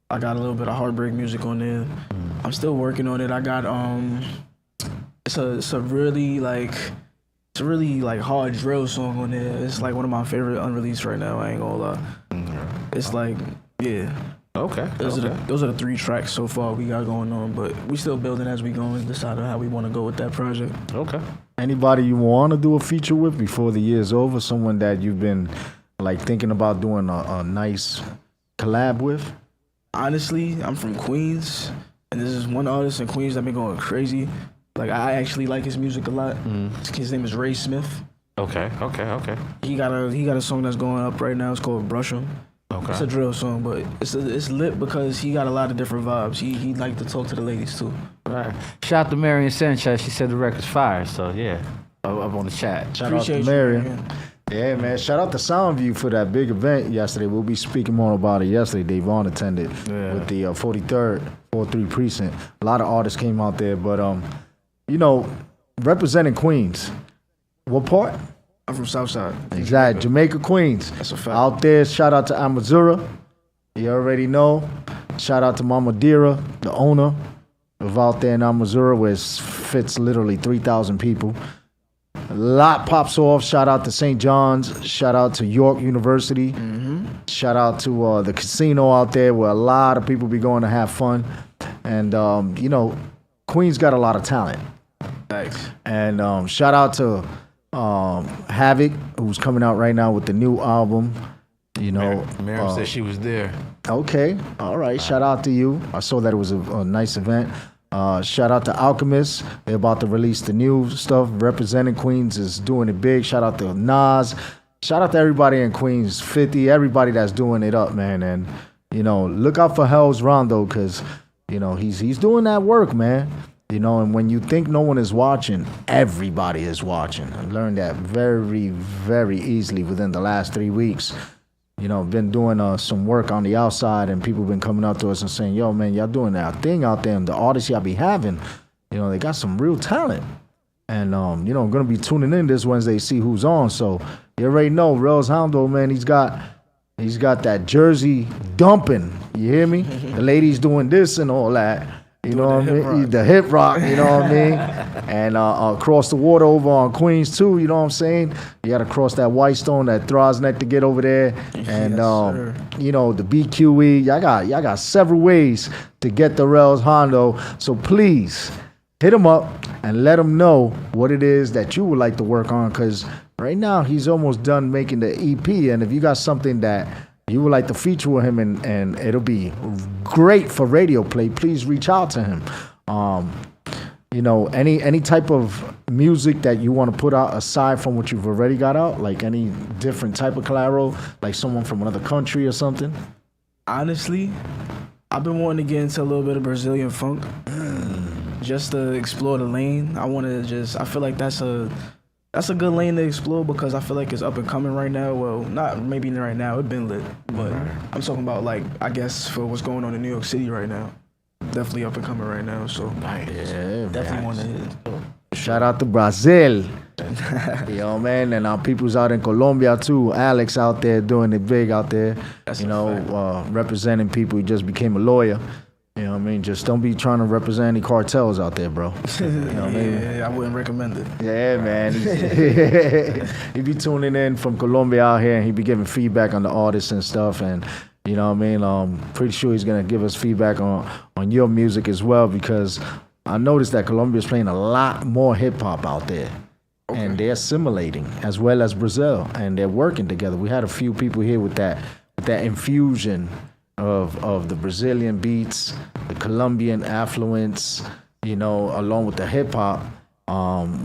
I got a little bit of heartbreak music on there. I'm still working on it. I got it's a really hard drill song on there. It's like one of my favorite unreleased right now. I ain't gonna lie. It's like, yeah. Okay. Those are the 3 tracks so far we got going on, but we still building as we go and deciding how we want to go with that project. Okay. Anybody you want to do a feature with before the year's over? Someone that you've been like thinking about doing a nice collab with? Honestly, I'm from Queens, and this is one artist in Queens that been going crazy. Like, I actually like his music a lot. His name is Ray Smith. Okay. He got a song that's going up right now. It's called Brush 'Em. Okay. It's a drill song, but it's lit because he got a lot of different vibes. He like to talk to the ladies too. Right. Shout out to Marion Sanchez. She said the record's fire. So yeah, up on the chat. Shout out to Marion. Yeah, man. Shout out to Soundview for that big event yesterday. We'll be speaking more about it yesterday. Dave Vaughn attended with the 43rd 43 precinct. A lot of artists came out there, but representing Queens. What part? I'm from Southside. Exactly. Jamaica, Queens. That's a fact. Out there, shout out to Amazura. You already know. Shout out to Mama Dira, the owner of out there in Amazura, where it fits literally 3,000 people. A lot pops off. Shout out to St. John's. Shout out to York University. Shout out to the casino out there where a lot of people be going to have fun. And, Queens got a lot of talent. Thanks. And shout out to Havoc, who's coming out right now with the new album. Miriam said she was there. Okay, all right. Shout out to you. I saw that it was a nice event. Shout out to Alchemist. They're about to release the new stuff. Representing Queens is doing it big. Shout out to Nas. Shout out to everybody in Queens, 50, everybody that's doing it up, man. And look out for Hell's Rondo, because he's doing that work, man. And when you think no one is watching, everybody is watching. I learned that very, very easily within the last 3 weeks. Been doing some work on the outside, and people been coming up to us and saying, yo, man, y'all doing that thing out there, and the artists y'all be having, they got some real talent. And, I'm going to be tuning in this Wednesday to see who's on. So you already know, Rails Hondo, man, he's got that Jersey dumping. You hear me? The ladies doing this and all that. You know what I mean? The hip rock, you know what I mean? And across the water over on Queens too, you know what I'm saying? You got to cross that Whitestone, that Throz Neck to get over there. And, the BQE. Y'all got several ways to get the Rails Hondo. So please hit him up and let him know what it is that you would like to work on, because right now he's almost done making the EP. And if you got something that you would like to feature with him and it'll be great for radio play, please reach out to him. Any type of music that you want to put out aside from what you've already got out, like any different type of collabo, like someone from another country or something? Honestly, I've been wanting to get into a little bit of Brazilian funk just to explore the lane. I feel like that's a good lane to explore, because I feel like it's up and coming right now. Well, not maybe right now, it's been lit, but I'm talking about, like, I guess for what's going on in New York City right now. Definitely up and coming right now, so definitely want to hit. Shout out to Brazil. Man, and our people's out in Colombia too. Alex out there doing it big out there. Representing people. He just became a lawyer. You know what I mean? Just don't be trying to represent any cartels out there, bro. You know what I mean? Yeah, I wouldn't recommend it. Yeah, man. He be tuning in from Colombia out here, and he be giving feedback on the artists and stuff. And you know what I mean? Pretty sure he's gonna give us feedback on your music as well, because I noticed that Colombia's playing a lot more hip hop out there. Okay. And they're assimilating as well as Brazil, and they're working together. We had a few people here with that infusion of the Brazilian beats, the Colombian affluence, along with the hip hop.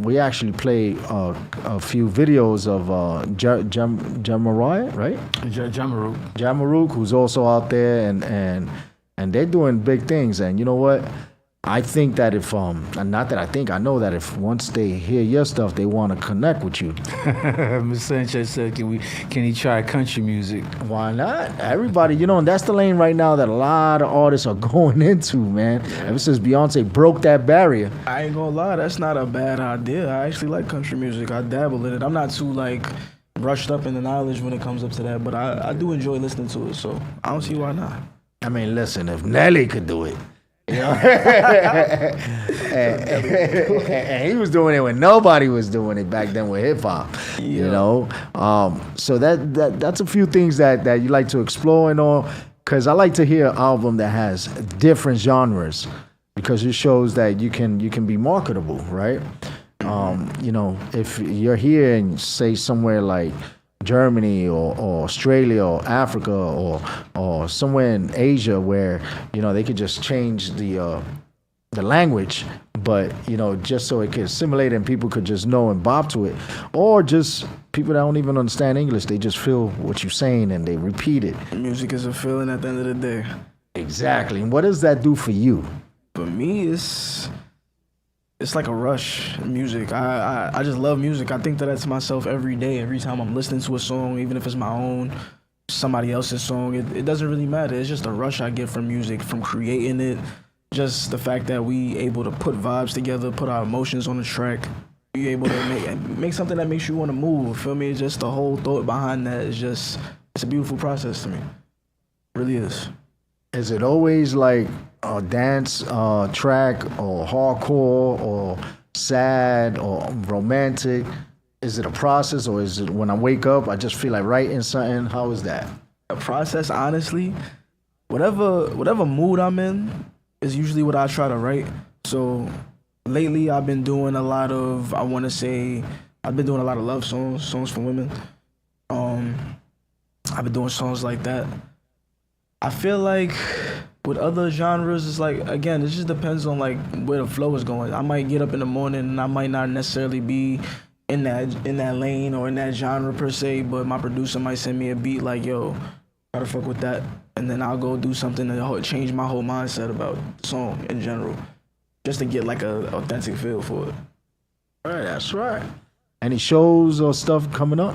We actually played a few videos of Jamariah, right? Jamaruk, who's also out there, and they're doing big things. And you know what? I think that if not that I think, I know that if once they hear your stuff, they want to connect with you. Ms. Sanchez said, can he try country music? Why not? Everybody, and that's the lane right now that a lot of artists are going into, man. Ever since Beyonce broke that barrier. I ain't gonna lie, that's not a bad idea. I actually like country music. I dabble in it. I'm not too brushed up in the knowledge when it comes up to that, but I do enjoy listening to it, so I don't see why not. I mean, listen, if Nelly could do it, and he was doing it when nobody was doing it back then with hip hop, so that's a few things that you like to explore and all, because I like to hear an album that has different genres, because it shows that you can be marketable, right? If you're here and say somewhere like Germany or Australia or Africa or somewhere in Asia where they could just change the language, but just so it could assimilate and people could just know and bop to it, or just people that don't even understand English, they just feel what you're saying and they repeat it. Music is a feeling at the end of the day. Exactly. And what does that do for you? For me, it's like a rush. Music. I just love music. I think that to myself every day. Every time I'm listening to a song, even if it's my own, somebody else's song, it doesn't really matter. It's just a rush I get from music, from creating it. Just the fact that we able to put vibes together, put our emotions on the track. Be able to make something that makes you want to move. Feel me? It's just the whole thought behind that is just, it's a beautiful process to me. It really is. Is it always like a dance track or hardcore or sad or romantic? Is it a process, or is it when I wake up, I just feel like writing something? How is that? A process, honestly. Whatever mood I'm in is usually what I try to write. So lately I've been doing a lot of, love songs for women. I've been doing songs like that. I feel like with other genres, it's like, again, it just depends on where the flow is going. I might get up in the morning and I might not necessarily be in that lane or in that genre per se, but my producer might send me a beat like, yo, try to fuck with that. And then I'll go do something to change my whole mindset about the song in general, just to get a authentic feel for it. All right, that's right. Any shows or stuff coming up?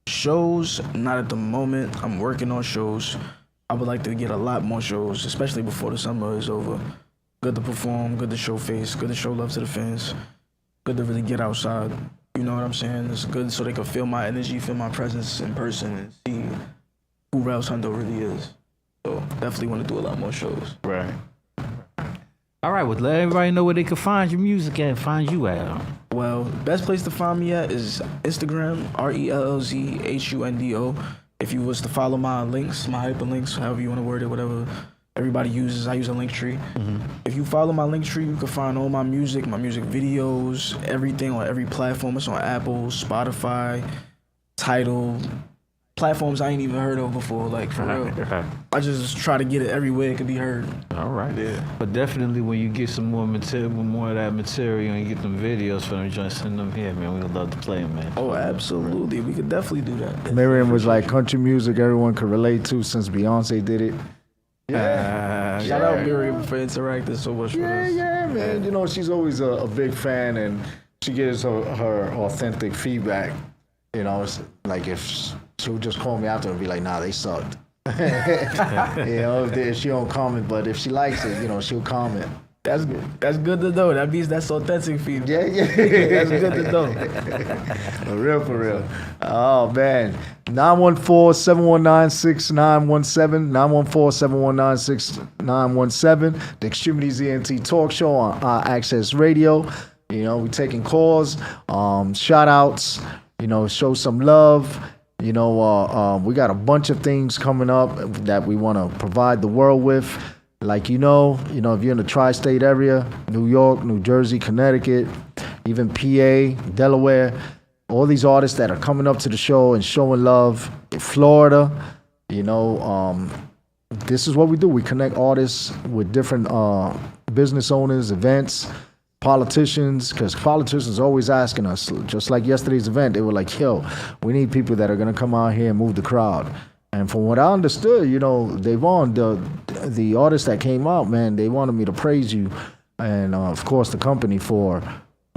Shows, not at the moment. I'm working on shows. I would like to get a lot more shows, especially before the summer is over. Good to perform, good to show face, good to show love to the fans, good to really get outside. You know what I'm saying? It's good so they can feel my energy, feel my presence in person, and see who Rails Hundo really is. So definitely want to do a lot more shows. Right. All right, well, let everybody know where they can find your music at, find you at. Well, best place to find me at is Instagram, RELLZHUNDO. If you was to follow my links, my hyperlinks, however you want to word it, whatever everybody uses, I use a link tree. Mm-hmm. If you follow my link tree, you can find all my music videos, everything on every platform. It's on Apple, Spotify, Tidal, platforms I ain't even heard of before, for real. I just try to get it everywhere it can be heard. All right. Yeah. But definitely when you get some more material, more of that material, and you get them videos for them, just send them here, man. We would love to play them, man. Oh, absolutely. We could definitely do that. Miriam was like country music everyone could relate to since Beyonce did it. Shout out Miriam for interacting so much with us. Yeah, man. She's always a big fan, and she gives her authentic feedback. It's like if she would just call me after and be like, nah, they sucked. If she don't comment, but if she likes it, she'll comment. That's good. That's good to know. That means that's authentic feedback. Yeah. That's good to know. For real. Oh, man. 914-719-6917. 914-719-6917. The Extremities ENT Talk Show on Access Radio. We taking calls, shout outs, show some love. We got a bunch of things coming up that we want to provide the world with. If you're in the tri-state area, New York, New Jersey, Connecticut, even PA, Delaware, all these artists that are coming up to the show and showing love. In Florida, this is what we do. We connect artists with different business owners, events, politicians, because politicians are always asking us, just like yesterday's event, they were like, yo, we need people that are going to come out here and move the crowd. And from what I understood, Davon, the artist that came out, man, they wanted me to praise you and of course the company for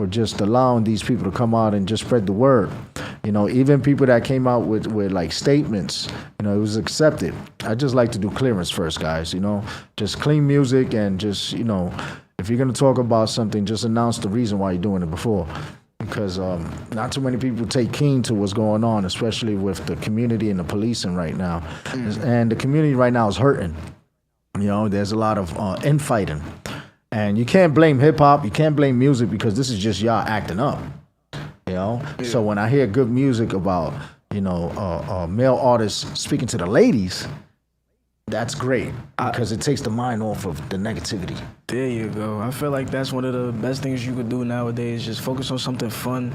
just allowing these people to come out and just spread the word. You know, even people that came out with like statements, you know, it was accepted. I just like to do clearance first, guys, you know, just clean music and just, you know, if you're going to talk about something, just announce the reason why you're doing it before. Because not too many people take keen to what's going on, especially with the community and the policing right now. And the community right now is hurting. You know, there's a lot of infighting. And you can't blame hip-hop, you can't blame music because this is just y'all acting up. You know? Yeah. So when I hear good music about, you know, male artists speaking to the ladies, that's great because it takes the mind off of the negativity. There you go. I feel like that's one of the best things you could do nowadays. Just focus on something fun,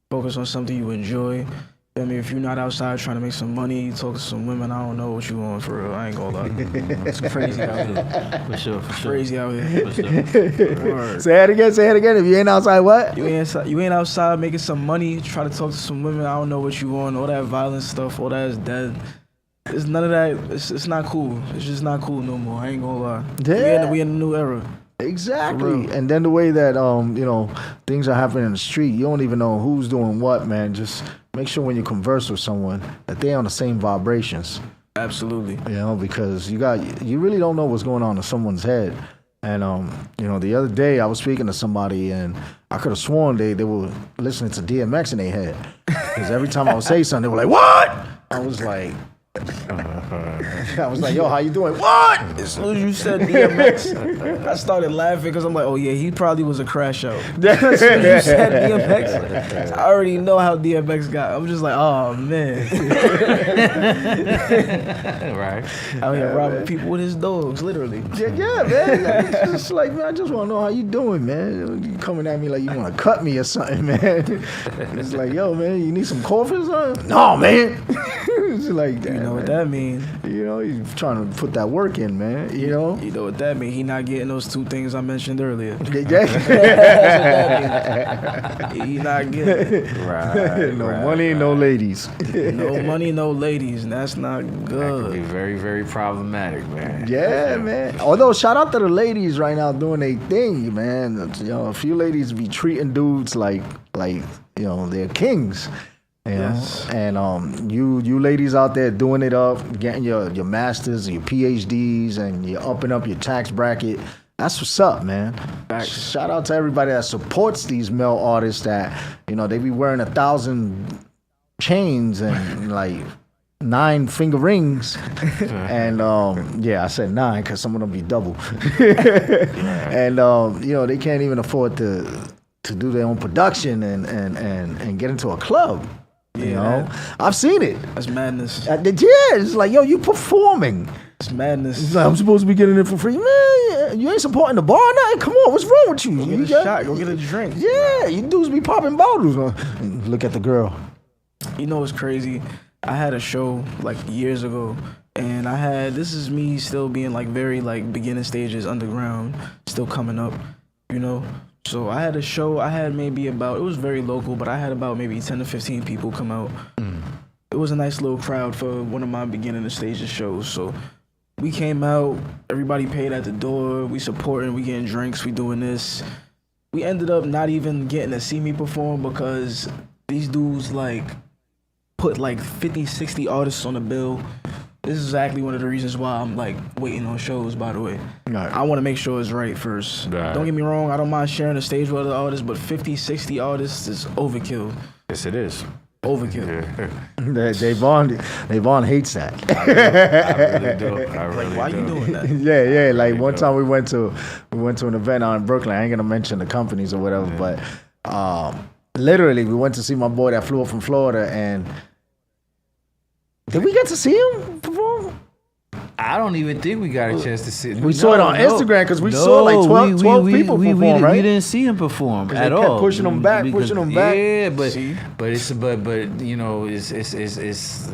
focus on something you enjoy. I mean, if you're not outside trying to make some money, you talk to some women, I don't know what you want for real. I ain't gonna lie. It's crazy out here. For sure. Crazy out here. For sure. Say it again. If you ain't outside, what? You ain't outside making some money, try to talk to some women, I don't know what you want. All that violent stuff, all that is dead. It's none of that. It's not cool. It's just not cool no more. I ain't gonna lie. Yeah. We in a new era. Exactly. And then the way that you know, things are happening in the street, you don't even know who's doing what, man. Just make sure when you converse with someone that they're on the same vibrations. Absolutely. You know, because you really don't know what's going on in someone's head. And you know, the other day I was speaking to somebody and I could have sworn they were listening to DMX in their head. Because every time I would say something, they were like, "What?" I was like, yo, how you doing? What? As soon as you said DMX, I started laughing because I'm like, oh yeah, he probably was a crash out. As soon as you said DMX, I already know how DMX got. I'm just like, oh man. Right. Out here robbing people with his dogs, literally. Yeah, man. It's just like, man, I just want to know how you doing, man. You coming at me like you want to cut me or something, man. It's like, yo, man, you need some coffee or something? No, man. It's like that. You know what that mean? You know, he's trying to put that work in, man. You know what that mean? He not getting those two things I mentioned earlier. He not getting it. Right. Money, no ladies. No money, no ladies, and that's not good. That can be very, very problematic, man. Yeah, man. Although, shout out to the ladies right now doing their thing, man. You know, a few ladies be treating dudes like you know, they're kings. You know? And you ladies out there doing it up, getting your masters, your PhDs, and you're upping up your tax bracket. That's what's up, man. Shout out to everybody that supports these male artists that, you know, they be wearing 1,000 chains and like 9 finger rings. And yeah, I said 9 because some of them be double. And you know, they can't even afford to do their own production and get into a club. You know, I've seen it. That's madness. Yeah, it's like, yo, you performing. It's madness. It's like, I'm supposed to be getting it for free. Man, you ain't supporting the bar now? Come on, what's wrong with you? Go get a shot. Go get a drink. Yeah, you dudes be popping bottles. Look at the girl. You know what's crazy? I had a show like years ago, and this is me still being like very like beginning stages, underground, still coming up, you know? So I had a show, it was very local, but I had about maybe 10 to 15 people come out. It was a nice little crowd for one of my beginning stages shows. So we came out, everybody paid at the door, we supporting, we getting drinks, we doing this. We ended up not even getting to see me perform because these dudes like put like 50, 60 artists on the bill. This is exactly one of the reasons why I'm like waiting on shows, by the way. Right. I want to make sure it's right first. Right. Don't get me wrong, I don't mind sharing the stage with other artists, but 50, 60 artists is overkill. Yes, it is. Overkill. Davon hates that. I really do. Like, why you doing that? Yeah. Like one time we went to an event out in Brooklyn. I ain't gonna mention the companies or whatever, but literally we went to see my boy that flew up from Florida, and did we get to see him perform? I don't even think we got a chance to see it. We saw it on Instagram because we saw like 12 people perform, right? We didn't see him perform at all. They kept pushing him back. Yeah, but you know, it's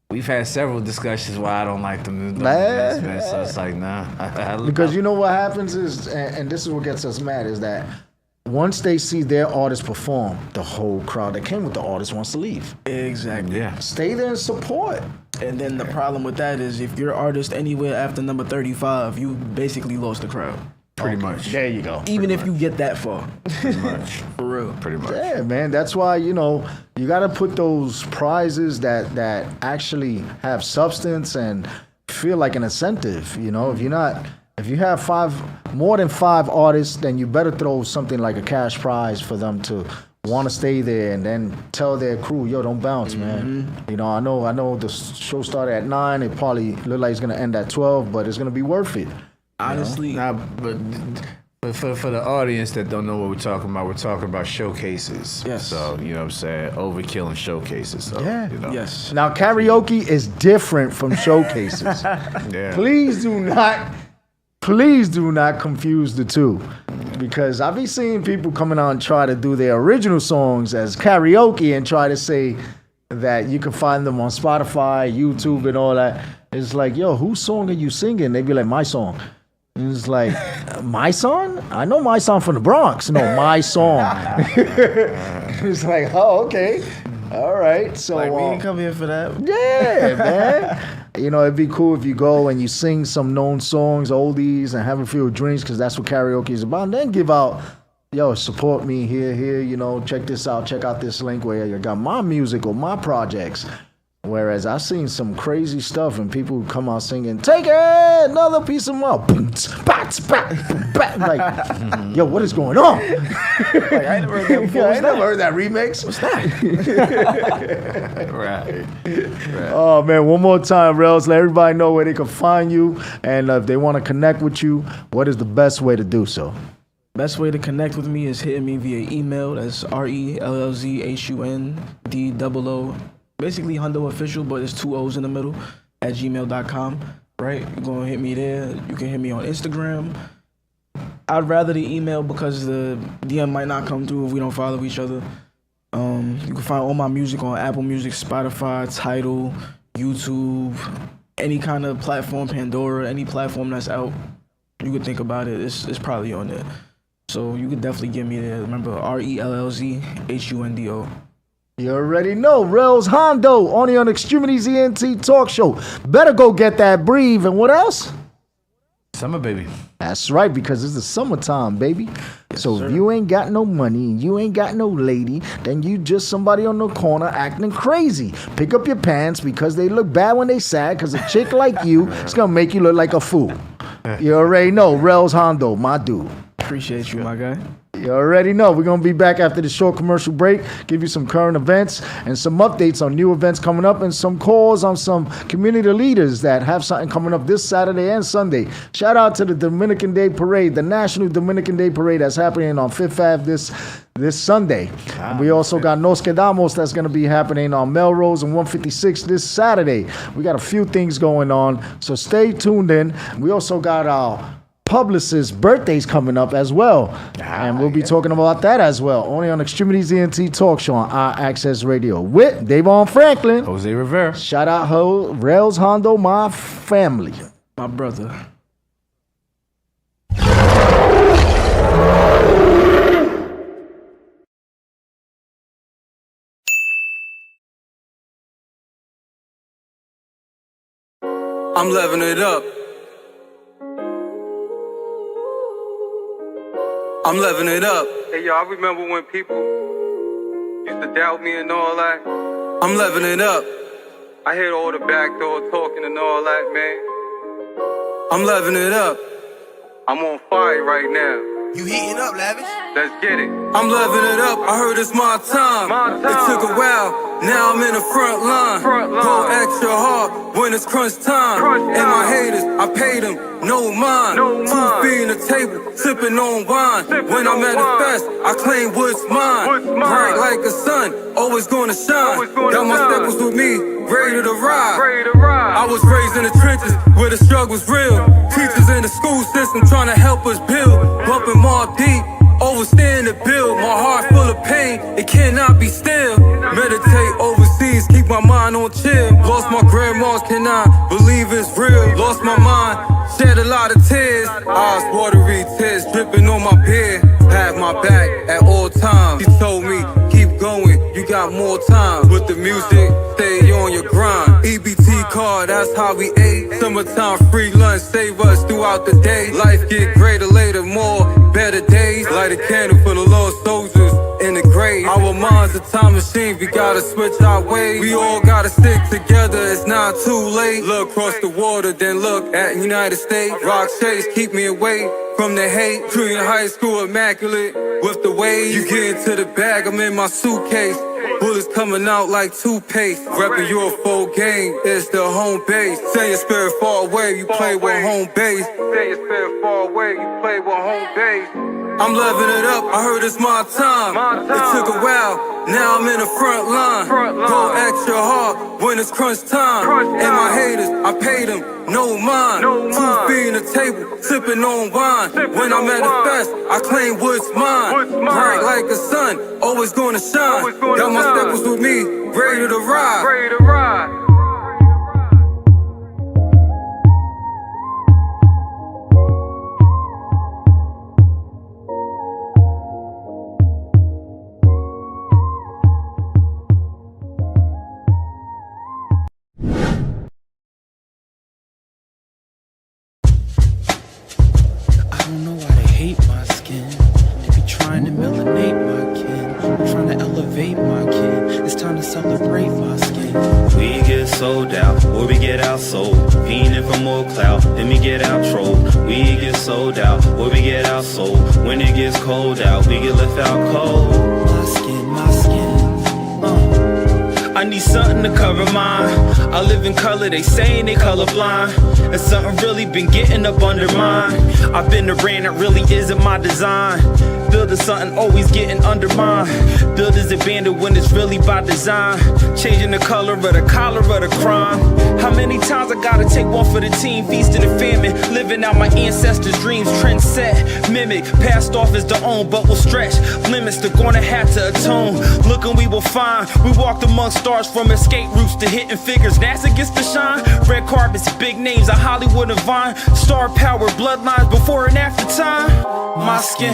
we've had several discussions why I don't like them. So it's like, nah. Because you know what happens is, and this is what gets us mad, is that once they see their artist perform, the whole crowd that came with the artist wants to leave. Exactly. Yeah. Stay there and support. And then the problem with that is if your artist anywhere after number 35, you basically lost the crowd. Pretty much. There you go. Even if you get that far. Pretty much. For real. Pretty much. Yeah, man. That's why, you got to put those prizes that actually have substance and feel like an incentive. If you have more than 5 artists, then you better throw something like a cash prize for them to want to stay there, and then tell their crew, yo, don't bounce, man. I know the show started at 9. It probably looked like it's gonna end at 12, but it's gonna be worth it. Honestly, But for the audience that don't know what we're talking about showcases. Yes. So, you know what I'm saying? Overkill and showcases. So, Yeah. Yes. Now, karaoke is different from showcases. Yeah. Please do not confuse the two. Because I've been seeing people coming on and try to do their original songs as karaoke and try to say that you can find them on Spotify, YouTube, and all that. It's like, yo, whose song are you singing? They be like, my song. And it's like, my song? I know my song from the Bronx. No, my song. It's like, oh, okay. All right. So we didn't come here for that. Yeah, man. It'd be cool if you go and you sing some known songs, oldies, and have a few drinks, because that's what karaoke is about. And then give out, yo, support me here, check this out, check out this link where you got my music or my projects. Whereas I've seen some crazy stuff and people who come out singing, take it, another piece of more. Like, yo, what is going on? Like, I never heard that before. I never heard that remix. What's that? Right. Oh, man, one more time, Rels. Let everybody know where they can find you. And if they want to connect with you, what is the best way to do so? Best way to connect with me is hitting me via email. That's RELLZHUNDOO. Basically Hundo Official, but it's 2 O's in the middle at gmail.com. Right? You're going to hit me there. You can hit me on Instagram. I'd rather the email because the DM might not come through if we don't follow each other. You can find all my music on Apple Music, Spotify, Tidal, YouTube, any kind of platform, Pandora, any platform that's out. You could think about it. It's probably on there. So you could definitely get me there. Remember, RELLZHUNDO. You already know, Rels Hondo, only on X-Tremitiez ENT Talk Show. Better go get that breathe. And what else? Summer, baby. That's right, because it's the summertime, baby. Yes, so sir. If you ain't got no money and you ain't got no lady, then you just somebody on the corner acting crazy. Pick up your pants because they look bad when they sad, because a chick like you is going to make you look like a fool. You already know, Rels Hondo, my dude. Appreciate you, my guy. You already know. We're going to be back after the short commercial break, give you some current events and some updates on new events coming up and some calls on some community leaders that have something coming up this Saturday and Sunday. Shout out to the Dominican Day Parade, the National Dominican Day Parade that's happening on 5th Ave this Sunday. And we also got Nos Quedamos that's going to be happening on Melrose and 156 this Saturday. We got a few things going on, so stay tuned in. We also got our publicist's birthdays coming up as well. And we'll be talking about that as well. Only on X-Tremitiez ENT Talk Show on IAXISRADIO with Davon Franklin. Jose Rivera. Shout out Rels Hondo, my family. My brother. I'm living it up. I'm living it up. Hey, yo, I remember when people used to doubt me and all that. I'm living it up. I hear all the backdoor talking and all that, man. I'm living it up. I'm on fire right now. You heating up, Lavish? Let's get it. I'm living it up. I heard it's my time. It took a while. Now I'm in the front line. Go extra hard when it's crunch time. And my haters, I pay them no mind. 2 feet in the table, sipping on wine. When I manifest, I claim what's mine. Bright like a sun, always gonna shine. Got my steppers with me, ready to ride. I was raised in the trenches where the struggle's real. Teachers in the school system trying to help us build. Bumping more deep, overstand the bill. My heart full of pain, it cannot be still. Meditate overseas, keep my mind on chill. Lost my grandmas, cannot believe it's real. Lost my mind, shed a lot of tears. Eyes watery, tears dripping on my beard. Have my back at all times. She told me, keep going, you got more time. With the music, stay on your grind. EBT card, that's how we ate. Summertime free lunch, save us throughout the day. Life get greater later, more better days. Light a candle for the lost soldiers in the grave. Our minds a time machine, we gotta switch our ways. We all gotta stick together, it's not too late. Look across the water, then look at United States. Rock chase, keep me away from the hate. Junior high school immaculate with the waves. You get into the bag, I'm in my suitcase. Bullets coming out like toothpaste. Reppin' your full game, it's the home base. Send your spirit far away, you play with home base. Send your spirit far away, you play with home base. I'm loving it up, I heard it's my time. It took a while, now I'm in the front line. Go extra hard when it's crunch time. And my haters, I paid them, no mind. 2 feet in the table, sipping on wine. When I'm at the best, I claim what's mine. Bright like the sun, always gonna shine. Got my steppers with me, ready to ride. I don't know why they hate my skin. They be trying to melanate my kin, trying to elevate my kin. It's time to celebrate my skin. We get sold out, or we get outsold. Fiending for more clout, then we get outtrolled. We get sold out, or we get outsold. When it gets cold out, we get left out cold. My skin, my skin. I need something to cover mine. I live in color, they saying they colorblind. And something really been getting up under mine. I've been the brand that really isn't my design. Building something always getting undermined. Builders abandoned when it's really by design. Changing the color of the collar of the crime. How many times I gotta take one for the team? Feasting and famine, living out my ancestors' dreams. Trend set, mimic, passed off as the own, but will stretch limits. They're gonna have to atone. Looking we will find. We walked amongst stars from escape routes to hitting figures. NASA gets to shine. Red carpets, big names of Hollywood and Vine. Star power, bloodlines before and after time. My skin,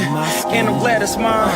and I'm glad it's mine.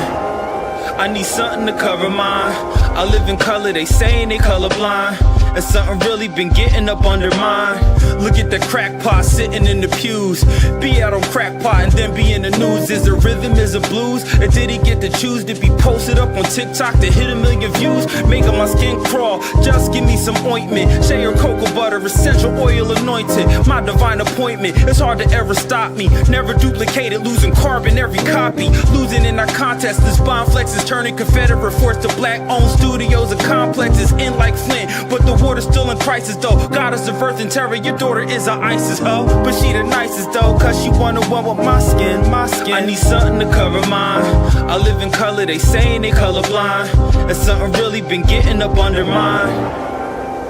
I need something to cover mine. I live in color, they saying they colorblind. And something really been getting up under mine. Look at the crackpot sitting in the pews. Be out on crackpot and then be in the news. Is the rhythm, is the blues? Or did he get to choose to be posted up on TikTok to hit 1 million views? Making my skin crawl, just give me some ointment. Shea or cocoa butter, essential oil anointed. My divine appointment, it's hard to ever stop me. Never duplicated, losing carbon every copy. Losing in our contest, this bomb flex is turning Confederate force to black-owned studios and complexes. In like Flint, but the water's still in crisis though. Goddess of earth and terror, your daughter is a ISIS hoe. But she the nicest though, cause she wanna one with my skin, my skin. I need something to cover mine. I live in color, they saying they colorblind. And something really been getting up under mine.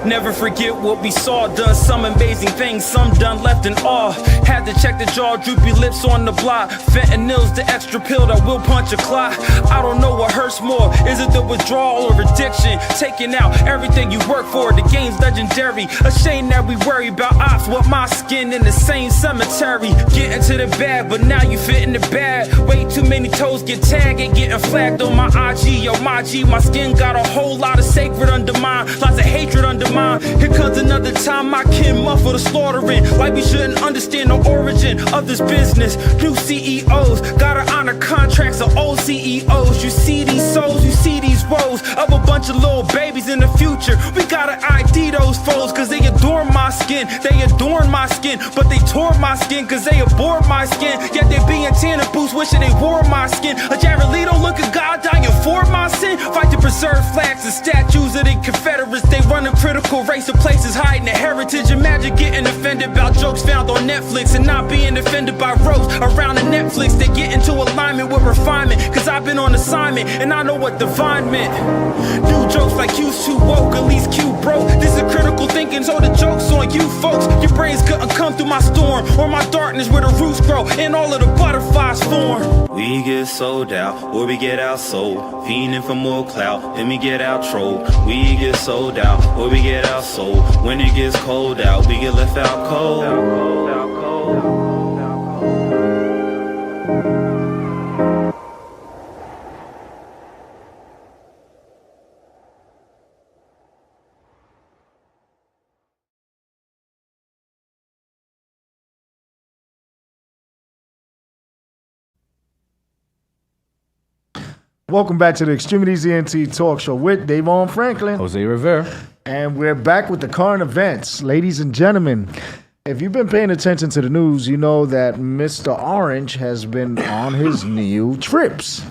Never forget what we saw, done some amazing things, some done left in awe. Had to check the jaw, droopy lips on the block. Fentanyl's the extra pill that will punch a clock. I don't know what hurts more, is it the withdrawal or addiction? Taking out everything you work for, the game's legendary. A shame that we worry about ops with my skin in the same cemetery. Getting to the bag, but now you fit in the bag. Way too many toes get tagged and getting flagged on my IG. Yo, my G, my skin got a whole lot of sacred under mine. Lots of hatred under mine. Here comes another time my kin muffle the slaughtering. Like we shouldn't understand the origin of this business. New CEOs gotta honor contracts of old CEOs. You see these souls, you see these woes of a bunch of little babies in the future. We gotta ID those foes, cause they adore my skin. They adorn my skin, but they tore my skin, cause they abhor my skin. Yet they be in tanner boots wishing they wore my skin. A Javelito look at God dying for my sin. Fight to preserve flags and statues of the Confederates. They run a critical race of places hiding their heritage. Imagine getting offended about jokes found on Netflix and not being offended by roast around the Netflix. They get into alignment with refinement, cause I've been on assignment and I know what divine meant. New jokes like Q's too woke, at least Q broke. This is critical thinking, so the joke's on you folks. Your brains couldn't come through my storm or my darkness where the roots grow and all of the butterflies form. We get sold out, or we get outsold. Fiending for more clout, then we get outtrolled. We get sold out, or we get outsold. When it gets cold out, we get left out cold. Welcome back to the Extremities ENT Talk Show with Davon Franklin, Jose Rivera, and we're back with the current events. Ladies and gentlemen, if you've been paying attention to the news, you know that Mr. Orange has been on his new trips.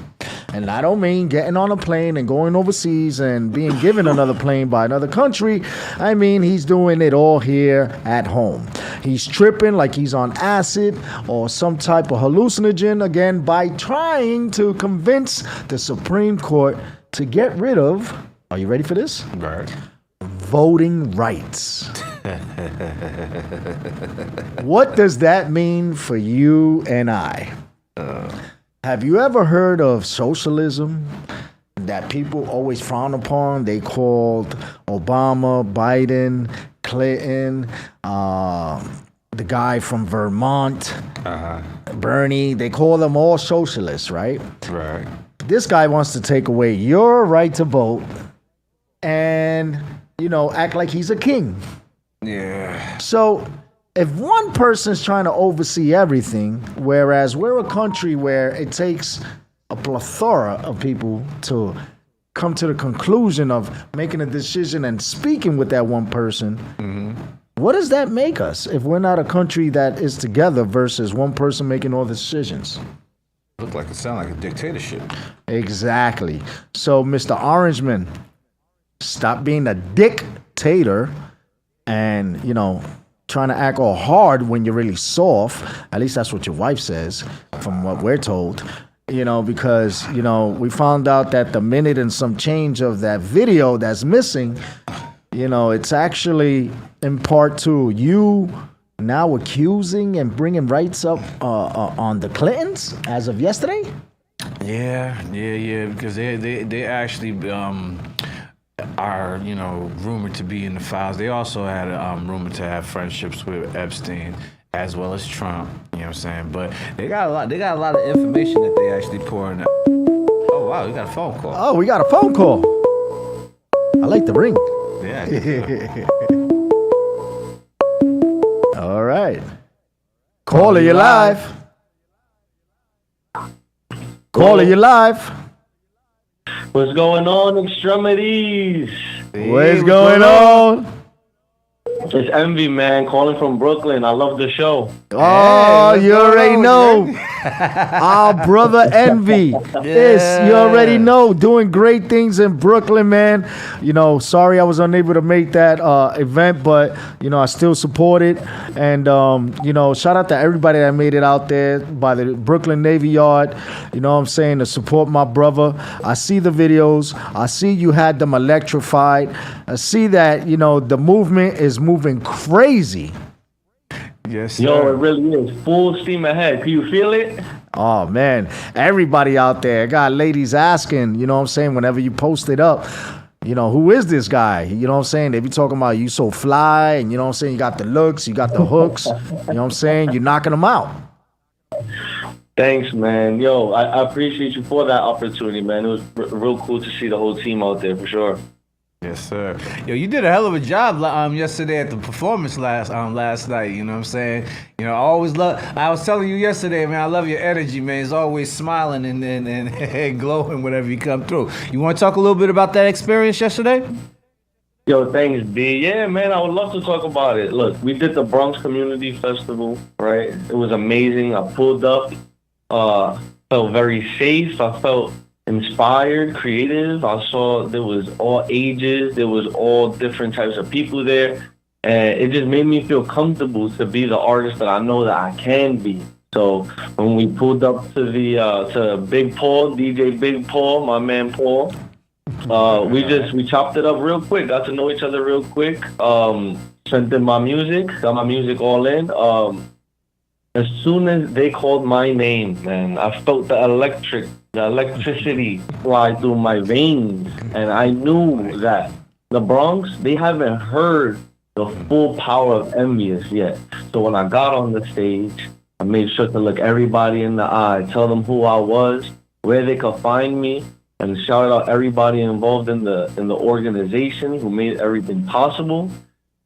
And I don't mean getting on a plane and going overseas and being given another plane by another country. I mean he's doing it all here at home. He's tripping like he's on acid or some type of hallucinogen, again, by trying to convince the Supreme Court to get rid of, are you ready for this? Right. Voting rights. What does that mean for you and I? Have you ever heard of socialism that people always frown upon? They called Obama, Biden, Clinton, the guy from Vermont, Bernie. They call them all socialists, right? Right. This guy wants to take away your right to vote and, act like he's a king. Yeah. So if one person's trying to oversee everything, whereas we're a country where it takes a plethora of people to come to the conclusion of making a decision and speaking with that one person, what does that make us if we're not a country that is together versus one person making all the decisions? It sound like a dictatorship. Exactly. So, Mr. Orangeman, stop being a dictator and, trying to act all hard when you're really soft. At least that's what your wife says, from what we're told. Because, we found out that the minute and some change of that video that's missing, it's actually in part to you now accusing and bringing rights up on the Clintons as of yesterday? Yeah, because they actually are, rumored to be in the files. They also had rumored to have friendships with Epstein as well as Trump. You know what I'm saying? But they got a lot of information that they actually pouring out. Oh wow, we got a phone call. Oh, we got a phone call. I like the ring. Yeah. All right. Caller, you live. Caller, you live. What's going on, Extremities? What's going on? It's Envy, man, calling from Brooklyn. I love the show. Oh, you already know. Our brother Envy. Yes, you already know. Doing great things in Brooklyn, man. Sorry I was unable to make that event, but, I still support it. And, shout out to everybody that made it out there by the Brooklyn Navy Yard. You know what I'm saying? To support my brother. I see the videos. I see you had them electrified. I see that, the movement is moving crazy. Yes, sir. Yo, it really is. Full steam ahead. Can you feel it? Oh, man. Everybody out there. Got ladies asking, whenever you post it up, who is this guy? You know what I'm saying? They be talking about you so fly and, you got the looks, you got the hooks. You're knocking them out. Thanks, man. Yo, I appreciate you for that opportunity, man. It was real cool to see the whole team out there, for sure. Yes, sir. Yo, you did a hell of a job yesterday at the performance last night. You know what I'm saying? I always I was telling you yesterday, man, I love your energy, man. It's always smiling and glowing whenever you come through. You want to talk a little bit about that experience yesterday? Yo, thanks, B. Yeah, man, I would love to talk about it. Look, we did the Bronx Community Festival, right? It was amazing. I pulled up, felt very safe. I felt inspired, creative. I saw there was all ages, there was all different types of people there, and it just made me feel comfortable to be the artist that I know that I can be. So when we pulled up to the to Big Paul, DJ Big Paul, my man Paul, we chopped it up real quick, got to know each other real quick, sent in my music, got my music all in. As soon as they called my name, man, I felt the electricity fly through my veins. And I knew that the Bronx, they haven't heard the full power of Envious yet. So when I got on the stage, I made sure to look everybody in the eye, tell them who I was, where they could find me, and shout out everybody involved in the organization who made everything possible.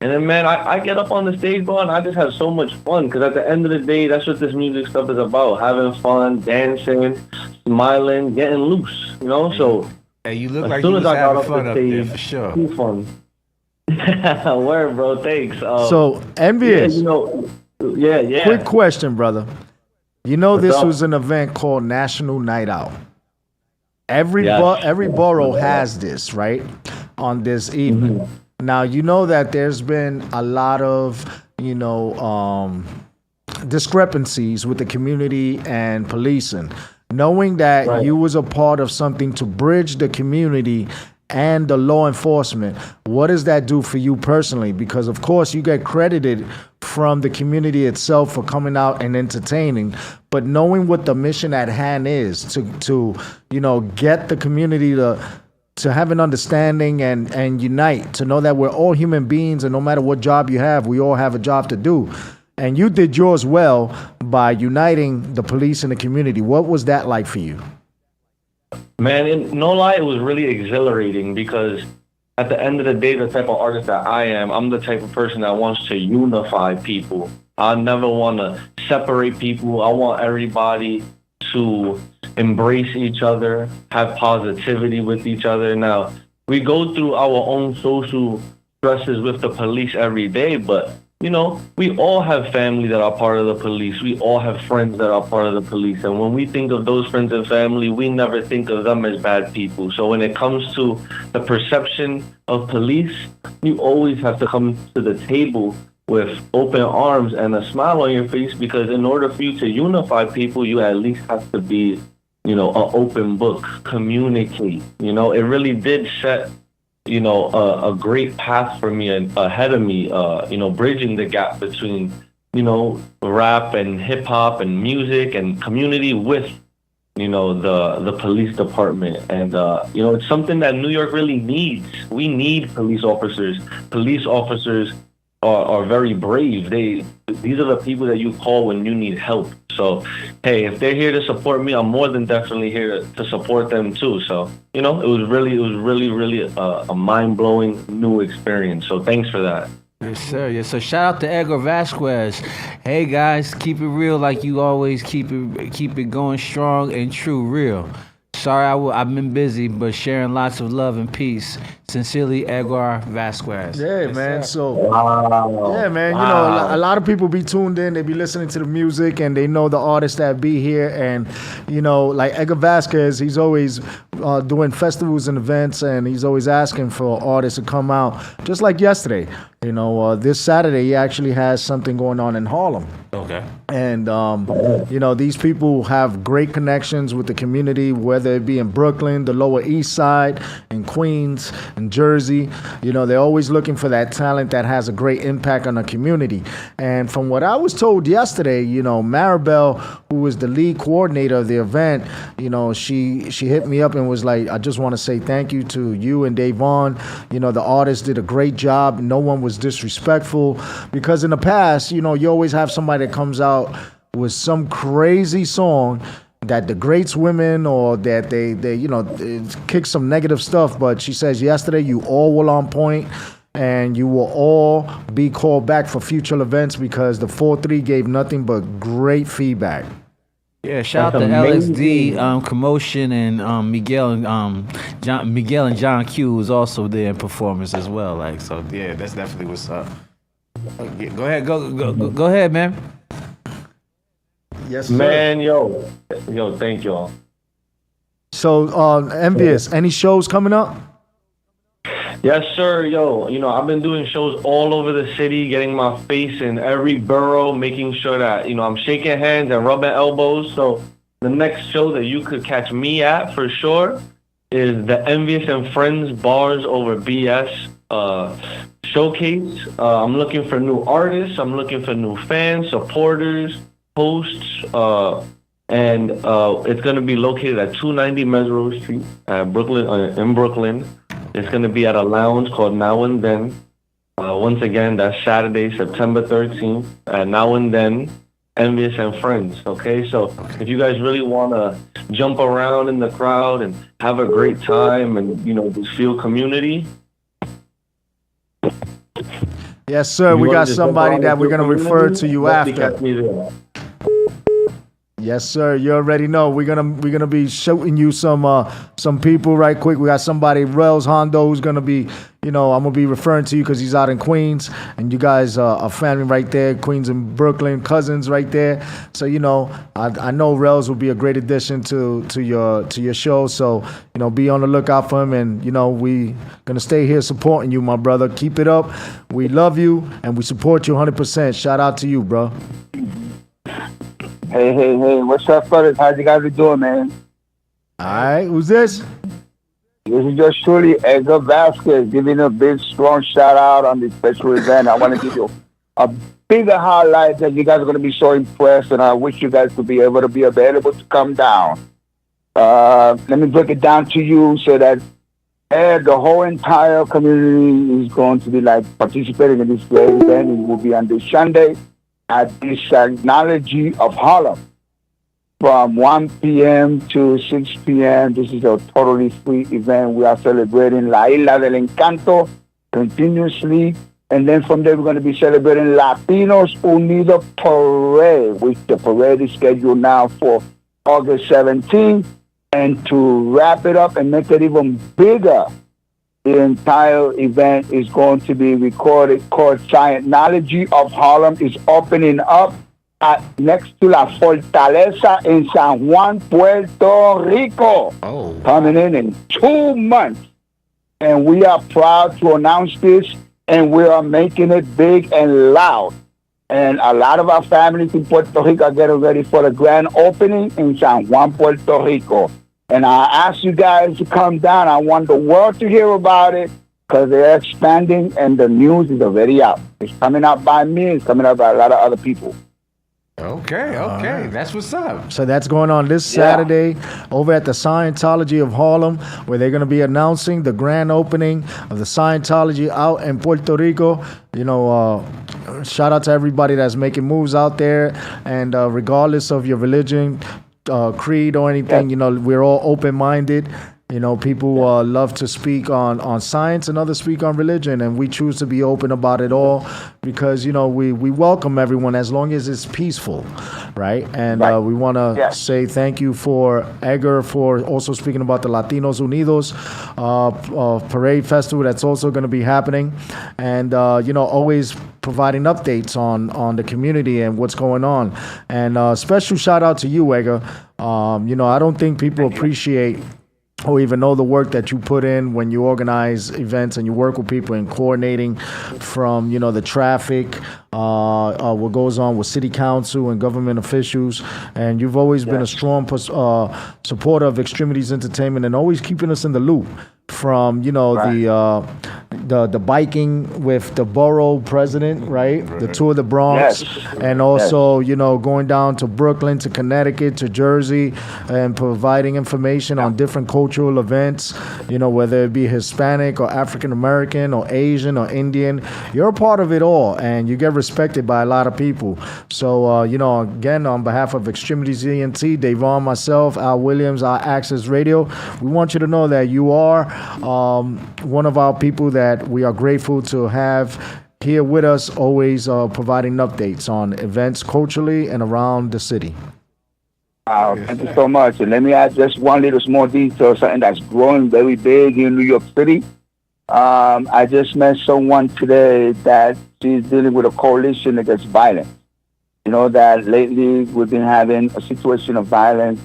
And then, man, I get up on the stage, bro, and I just have so much fun. Because at the end of the day, that's what this music stuff is about. Having fun, dancing, smiling, getting loose, you know? So Hey, you look as like soon you as was I got having off fun the up there stage, for sure. too fun. Word, bro, thanks. So, envious. Yeah, you know, yeah. Quick question, brother. You know What's this up? was an event called National Night Out. Every Yes. every borough has this, right? On this evening. Now, you know that there's been a lot of, discrepancies with the community and policing. Knowing that you was a part of something to bridge the community and the law enforcement, what does that do for you personally? Because of course you get credited from the community itself for coming out and entertaining, but knowing what the mission at hand is to get the community to have an understanding and unite, to know that we're all human beings and no matter what job you have, we all have a job to do. And you did yours well by uniting the police and the community. What was that like for you? Man, no lie, it was really exhilarating because at the end of the day, the type of artist that I am, I'm the type of person that wants to unify people. I never want to separate people. I want everybody to embrace each other, have positivity with each other. Now, we go through our own social stresses with the police every day, but we all have family that are part of the police. We all have friends that are part of the police. And when we think of those friends and family, we never think of them as bad people. So when it comes to the perception of police, you always have to come to the table with open arms and a smile on your face, because in order for you to unify people, you at least have to be, an open book, communicate. It really did set a great path for me and ahead of me, bridging the gap between, rap and hip hop and music and community with, the police department. And, it's something that New York really needs. We need police officers. Police officers are very brave. These are the people that you call when you need help. So, hey, if they're here to support me, I'm more than definitely here to support them too. So, it was really a mind-blowing new experience. So thanks for that. Yes, sir. Yes, so shout out to Edgar Vasquez. Hey guys, keep it real like you always keep it going strong and true, real. Sorry, I've been busy, but sharing lots of love and peace. Sincerely, Edgar Vasquez. Yeah, Yes, man. sir. So, Wow. yeah, man. Wow. A lot of people be tuned in. They be listening to the music, and they know the artists that be here. And like Edgar Vasquez, he's always doing festivals and events, and he's always asking for artists to come out. Just like yesterday, this Saturday, he actually has something going on in Harlem. Okay. And these people have great connections with the community, whether it be in Brooklyn, the Lower East Side, in Queens, in Jersey. They're always looking for that talent that has a great impact on the community. And from what I was told yesterday, Maribel, who was the lead coordinator of the event, she hit me up and was like, I just want to say thank you to you and Davon. The artists did a great job. No one was disrespectful, because in the past, you always have somebody that comes out with some crazy song that degrades women, or that they kick some negative stuff. But she says yesterday you all were on point, and you will all be called back for future events, because the 4-3 gave nothing but great feedback. Yeah, shout out to LSD, Commotion, and Miguel and John Q was also there in performance as well. Like, so yeah, that's definitely what's up. Go ahead, go ahead, man. Yes, sir. Man, yo, thank y'all. So, Envious, any shows coming up? Yes, sir. Yo, I've been doing shows all over the city, getting my face in every borough, making sure that, I'm shaking hands and rubbing elbows. So the next show that you could catch me at for sure is the Envious and Friends Bars Over BS showcase. I'm looking for new artists. I'm looking for new fans, supporters, hosts, and it's going to be located at 290 Mesro Street, in Brooklyn. It's going to be at a lounge called Now and Then. Once again, that's Saturday, September 13th, at Now and Then, Envious and Friends. Okay, so if you guys really want to jump around in the crowd and have a great time and, just feel community. Yes, sir. We got somebody that we're going to refer to you after. Yes, sir. You already know. We're gonna be shooting you some people right quick. We got somebody, Rels Hondo, who's gonna be, I'm gonna be referring to you because he's out in Queens, and you guys are family right there, Queens and Brooklyn, cousins right there. So I know Rels will be a great addition to your show. So be on the lookout for him, and we gonna stay here supporting you, my brother. Keep it up. We love you and we support you 100%. Shout out to you, bro. Hey, what's up, fellas? How you guys doing, man? All right, who's this? This is yours truly, Edgar Vasquez, giving a big, strong shout out on this special event. I want to give you a bigger highlight that you guys are going to be so impressed, and I wish you guys could be able to be available to come down. Let me break it down to you so that the whole entire community is going to be participating in this great event. It will be on this Sunday at the Technology of Harlem from 1 p.m. to 6 p.m. This is a totally free event. We are celebrating La Isla del Encanto continuously. And then from there, we're going to be celebrating Latinos Unidos Parade, which the parade is scheduled now for August 17th. And to wrap it up and make it even bigger, the entire event is going to be recorded called Scientology of Harlem. Is opening up next to La Fortaleza in San Juan, Puerto Rico. Coming in 2 months. And we are proud to announce this, and we are making it big and loud. And a lot of our families in Puerto Rico are getting ready for the grand opening in San Juan, Puerto Rico. And I ask you guys to come down. I want the world to hear about it because they're expanding and the news is already out. It's coming out by me. It's coming out by a lot of other people. Okay. Right. That's what's up. So that's going on this Saturday over at the Scientology of Harlem, where they're going to be announcing the grand opening of the Scientology out in Puerto Rico. Shout out to everybody that's making moves out there, and regardless of your religion, creed or anything, we're all open-minded. People love to speak on science, and others speak on religion, and we choose to be open about it all because we welcome everyone as long as it's peaceful, right? And we want to say thank you for Edgar for also speaking about the Latinos Unidos parade festival that's also going to be happening, and always providing updates on the community and what's going on. And special shout out to you, Edgar. I don't think people appreciate or even know the work that you put in when you organize events and you work with people in coordinating from, the traffic, what goes on with city council and government officials. And you've always been a strong supporter of X-Tremitiez Entertainment and always keeping us in the loop from, the biking with the borough president, right? The tour of the Bronx, and also, going down to Brooklyn, to Connecticut, to Jersey, and providing information on different cultural events, whether it be Hispanic or African American or Asian or Indian. You're a part of it all, and you get respected by a lot of people. So, again, on behalf of X-Tremitiez ENT, Davon, myself, Al Williams, IAXISRADIO, we want you to know that you are one of our people that we are grateful to have here with us, always providing updates on events culturally and around the city. Thank you so much. And let me add just one little small detail, something that's growing very big in New York City. I just met someone today that she's dealing with a coalition against violence. That lately we've been having a situation of violence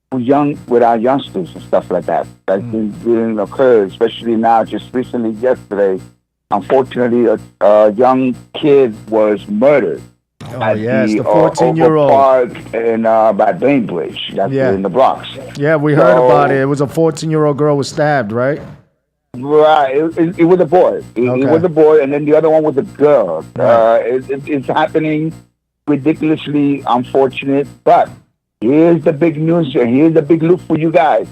with our youngsters and stuff like that. That's been occurred, especially now, just recently, yesterday. Unfortunately, a young kid was murdered at the 14-year-old park in by Bainbridge. That's in the Bronx. Yeah, we heard about it. It was a 14-year-old girl was stabbed, right? Right. It was a boy. It was a boy, and then the other one was a girl. It's happening ridiculously unfortunate, but here's the big news, and here's the big look for you guys.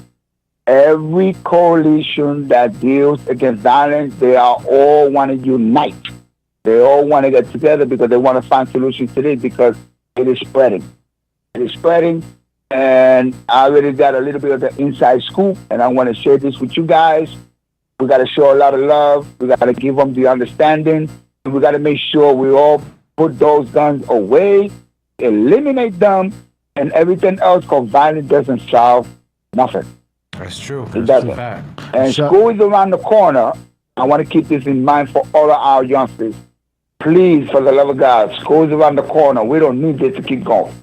Every coalition that deals against violence, they are all want to unite. They all want to get together because they want to find solutions to this because it is spreading. It is spreading, and I already got a little bit of the inside scoop, and I want to share this with you guys. We got to show a lot of love. We got to give them the understanding. And we got to make sure we all put those guns away, eliminate them, And everything else, because violence doesn't solve nothing. That's true. It doesn't. And school is around the corner. I want to keep this in mind for all of our youngsters. Please, for the love of God, school is around the corner. We don't need this to keep going.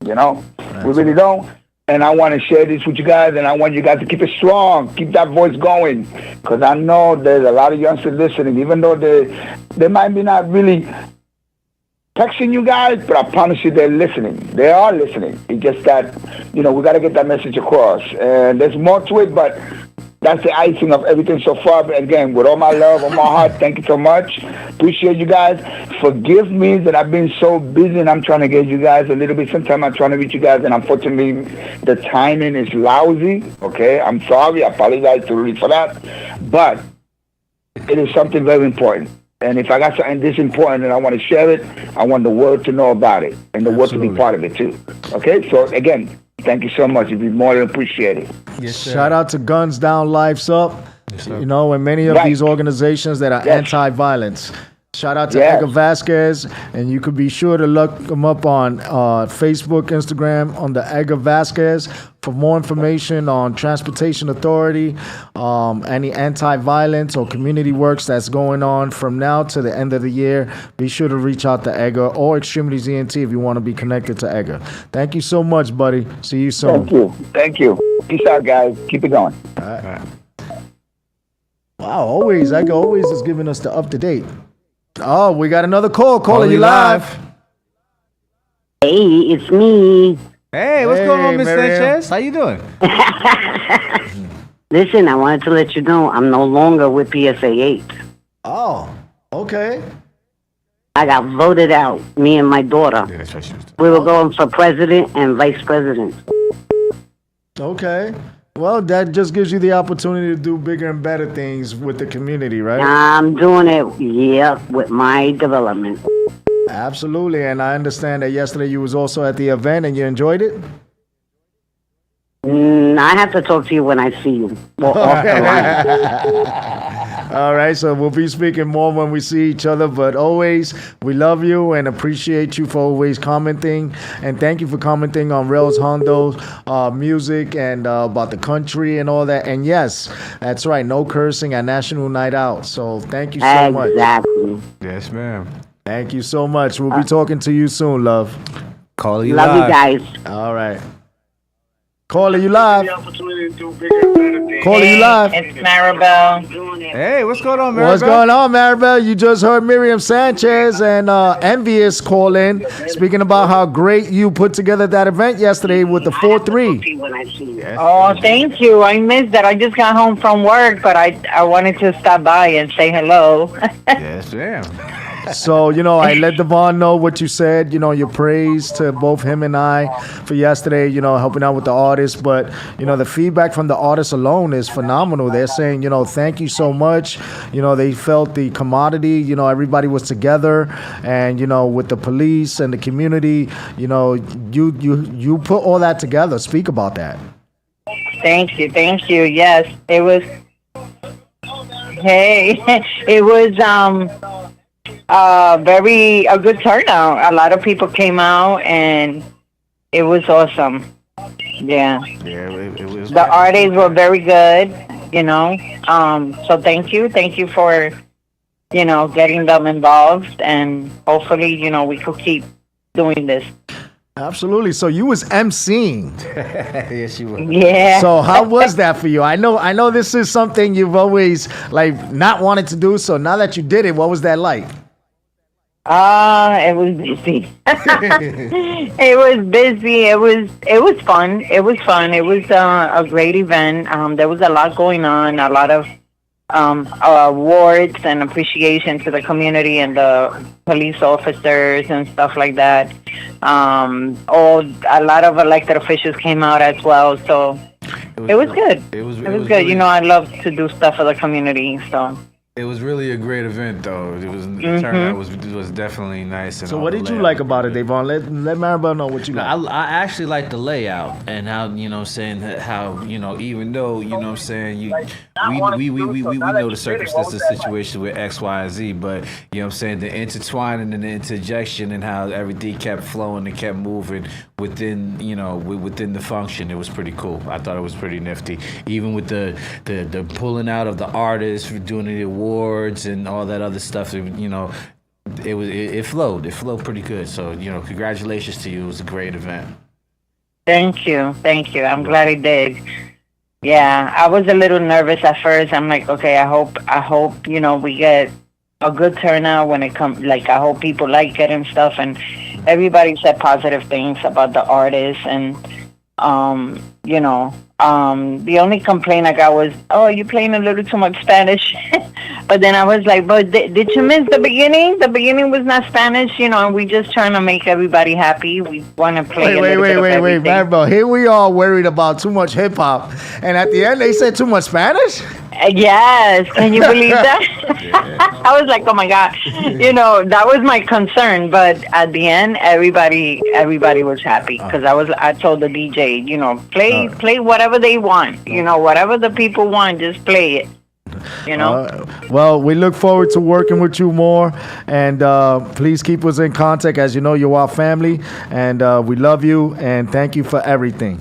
You know? We really don't. And I want to share this with you guys, and I want you guys to keep it strong. Keep that voice going. Because I know there's a lot of youngsters listening, even though they might be not really texting you guys, but I promise you they're listening. They are listening. It's just that, we got to get that message across. And there's more to it, but that's the icing of everything so far. But again, with all my love, all my heart, thank you so much. Appreciate you guys. Forgive me that I've been so busy and I'm trying to get you guys a little bit. Sometimes I'm trying to reach you guys, and unfortunately, the timing is lousy. Okay? I'm sorry. I apologize to Reed for that. But it is something very important. And if I got something this important and I want to share it, I want the world to know about it and the world to be part of it too. Okay? So again, thank you so much. You'd be more than appreciated. Yes, shout out to Guns Down, Life's Up. Yes, and many of these organizations that are anti-violence. Shout out to Edgar Vasquez, and you could be sure to look him up on Facebook, Instagram, on the Edgar Vasquez for more information on Transportation Authority, any anti-violence or community works that's going on from now to the end of the year. Be sure to reach out to Edgar or Extremities ENT if you want to be connected to Edgar. Thank you so much, buddy. See you soon. Thank you. Peace out, guys. Keep it going. All right. Wow, Edgar always is giving us the up-to-date. Oh, we got another call. Calling you live. Hey, it's me. Hey, what's going on, Miss Sanchez? How you doing? Listen, I wanted to let you know I'm no longer with PSA 8. Oh, okay. I got voted out, me and my daughter. Yeah, that's right. We were going for president and vice president. Okay. Well, that just gives you the opportunity to do bigger and better things with the community, right? I'm doing it, with my development. Absolutely, and I understand that yesterday you was also at the event and you enjoyed it? I have to talk to you when I see you. Well, off the line. All right, so we'll be speaking more when we see each other, but always, we love you and appreciate you for always commenting, and thank you for commenting on Rails Hondo's music and about the country and all that. And yes, that's right, no cursing at National Night Out, so thank you so much. Exactly. Yes, ma'am. Thank you so much. We'll be talking to you soon, love. Call you live. Love you guys. All right. Calling you live. Calling you live. It's Maribel. Hey, what's going on, Maribel? What's going on, Maribel? You just heard Miriam Sanchez and Envious call in, speaking about how great you put together that event yesterday with the 4-3. Oh, thank you. I missed that. I just got home from work, but I wanted to stop by and say hello. Yes, ma'am. So, I let Devon know what you said, your praise to both him and I for yesterday, helping out with the artists. But, the feedback from the artists alone is phenomenal. They're saying, thank you so much. They felt the commodity, everybody was together. And, with the police and the community, you put all that together. Speak about that. Thank you. Yes, it was. It was a good turnout. A lot of people came out and it was awesome. Yeah. It was. The artists were very good, so thank you for getting them involved, and hopefully we could keep doing this. Absolutely. So you was emceeing. Yes, you were. Yeah. So how was that for you? I know this is something you've always not wanted to do. So now that you did it, what was that like? It was busy. It was busy. It was fun. It was a great event. There was a lot going on, a lot of awards and appreciation to the community and the police officers and stuff like that. A lot of elected officials came out as well, so it was good. It was good. I love to do stuff for the community, so It was really a great event, though. It was the turnout was definitely nice. And So all what Oh, did the you layout like was about it, good. Davon? Let Maribel know what you like. I actually like the layout and how, you know what I'm saying, how, you know, even though, you know what I'm saying, we know the circumstances situation with X, Y, and Z, but, you know what I'm saying, the intertwining and the interjection and how everything kept flowing and kept moving within, you know, within the function, it was pretty cool. I thought it was pretty nifty. Even with the pulling out of the artists for doing the awards and all that other stuff, you know, it flowed pretty good. So, you know, congratulations to you. It was a great event. Thank you. I'm glad it did. Yeah, I was a little nervous at first. I'm like, okay, I hope, you know, we get a good turnout when it comes, like, I hope people like it and stuff. And everybody said positive things about the artists. And, you know, the only complaint I got was, oh, you're playing a little too much Spanish. But then I was like, but did you miss the beginning? The beginning was not Spanish, you know, and we just trying to make everybody happy. We want to play Wait, everything. Maribel. Here we are worried about too much hip hop, and at the end they said too much Spanish. Yes, can you believe that? I was like, oh my God, you know, that was my concern. But at the end, everybody was happy because I told the DJ, you know, play whatever they want, you know, whatever the people want, just play it. You know. Well, we look forward to working with you more, and please keep us in contact. As you know, you're our family, and we love you, and thank you for everything.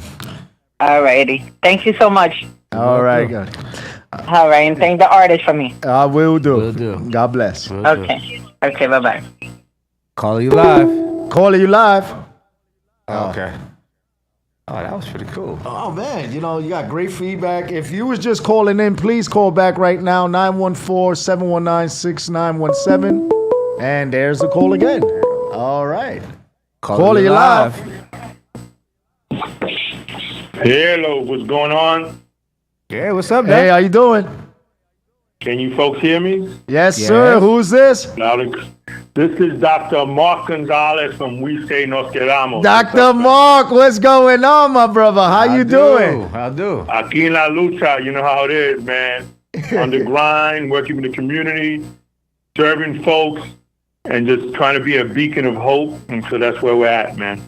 All righty, thank you so much. All right, good. All right, and thank the artist for me. I will do. God bless. Okay, bye bye. Call you live. Okay. Oh, that was pretty cool. Oh, man, you know, you got great feedback. If you was just calling in, please call back right now, 914-719-6917. And there's the call again. All right. Call you live. Hello, what's going on? Yeah, what's up, man? Hey, how you doing? Can you folks hear me? Yes, sir. Who's this? This is Dr. Mark Gonzalez from We Say Nos Quedamos. Dr. Mark, what's going on, my brother? How you doing? How do? Aquí en la lucha, you know how it is, man. On the grind, working with the community, serving folks, and just trying to be a beacon of hope. And so that's where we're at, man.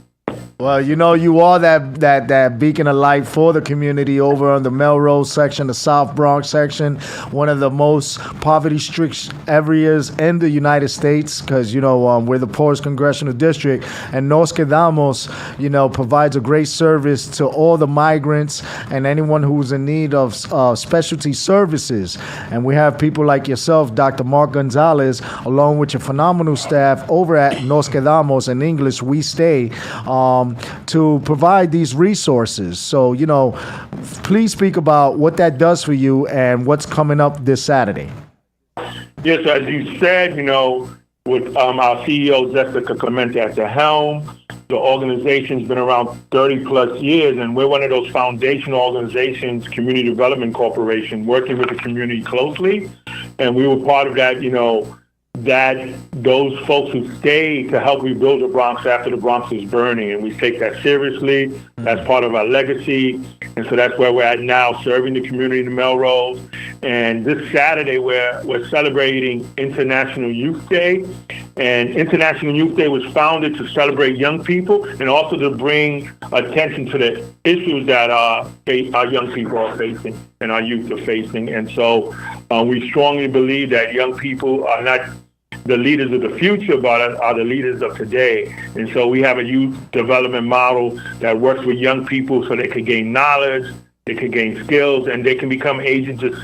Well, you know, you are that beacon of light for the community over on the Melrose section, the South Bronx section, one of the most poverty-strict areas in the United States, because, you know, we're the poorest congressional district, and Nos Quedamos, you know, provides a great service to all the migrants and anyone who's in need of specialty services. And we have people like yourself, Dr. Mark Gonzalez, along with your phenomenal staff over at Nos Quedamos, in English, We Stay, to provide these resources. So, you know, please speak about what that does for you and what's coming up this Saturday. Yes, as you said, you know, with our CEO, Jessica Clemente at the helm, the organization's been around 30 plus years, and we're one of those foundational organizations, Community Development Corporation, working with the community closely. And we were part of that, you know, that those folks who stayed to help rebuild the Bronx after the Bronx was burning, and we take that seriously. That's part of our legacy, and so that's where we're at now, serving the community in Melrose. And this Saturday, we're celebrating International Youth Day, and International Youth Day was founded to celebrate young people and also to bring attention to the issues that our young people are facing and our youth are facing. And so we strongly believe that young people are not the leaders of the future, but are the leaders of today. And so we have a youth development model that works with young people so they can gain knowledge, they can gain skills, and they can become agents of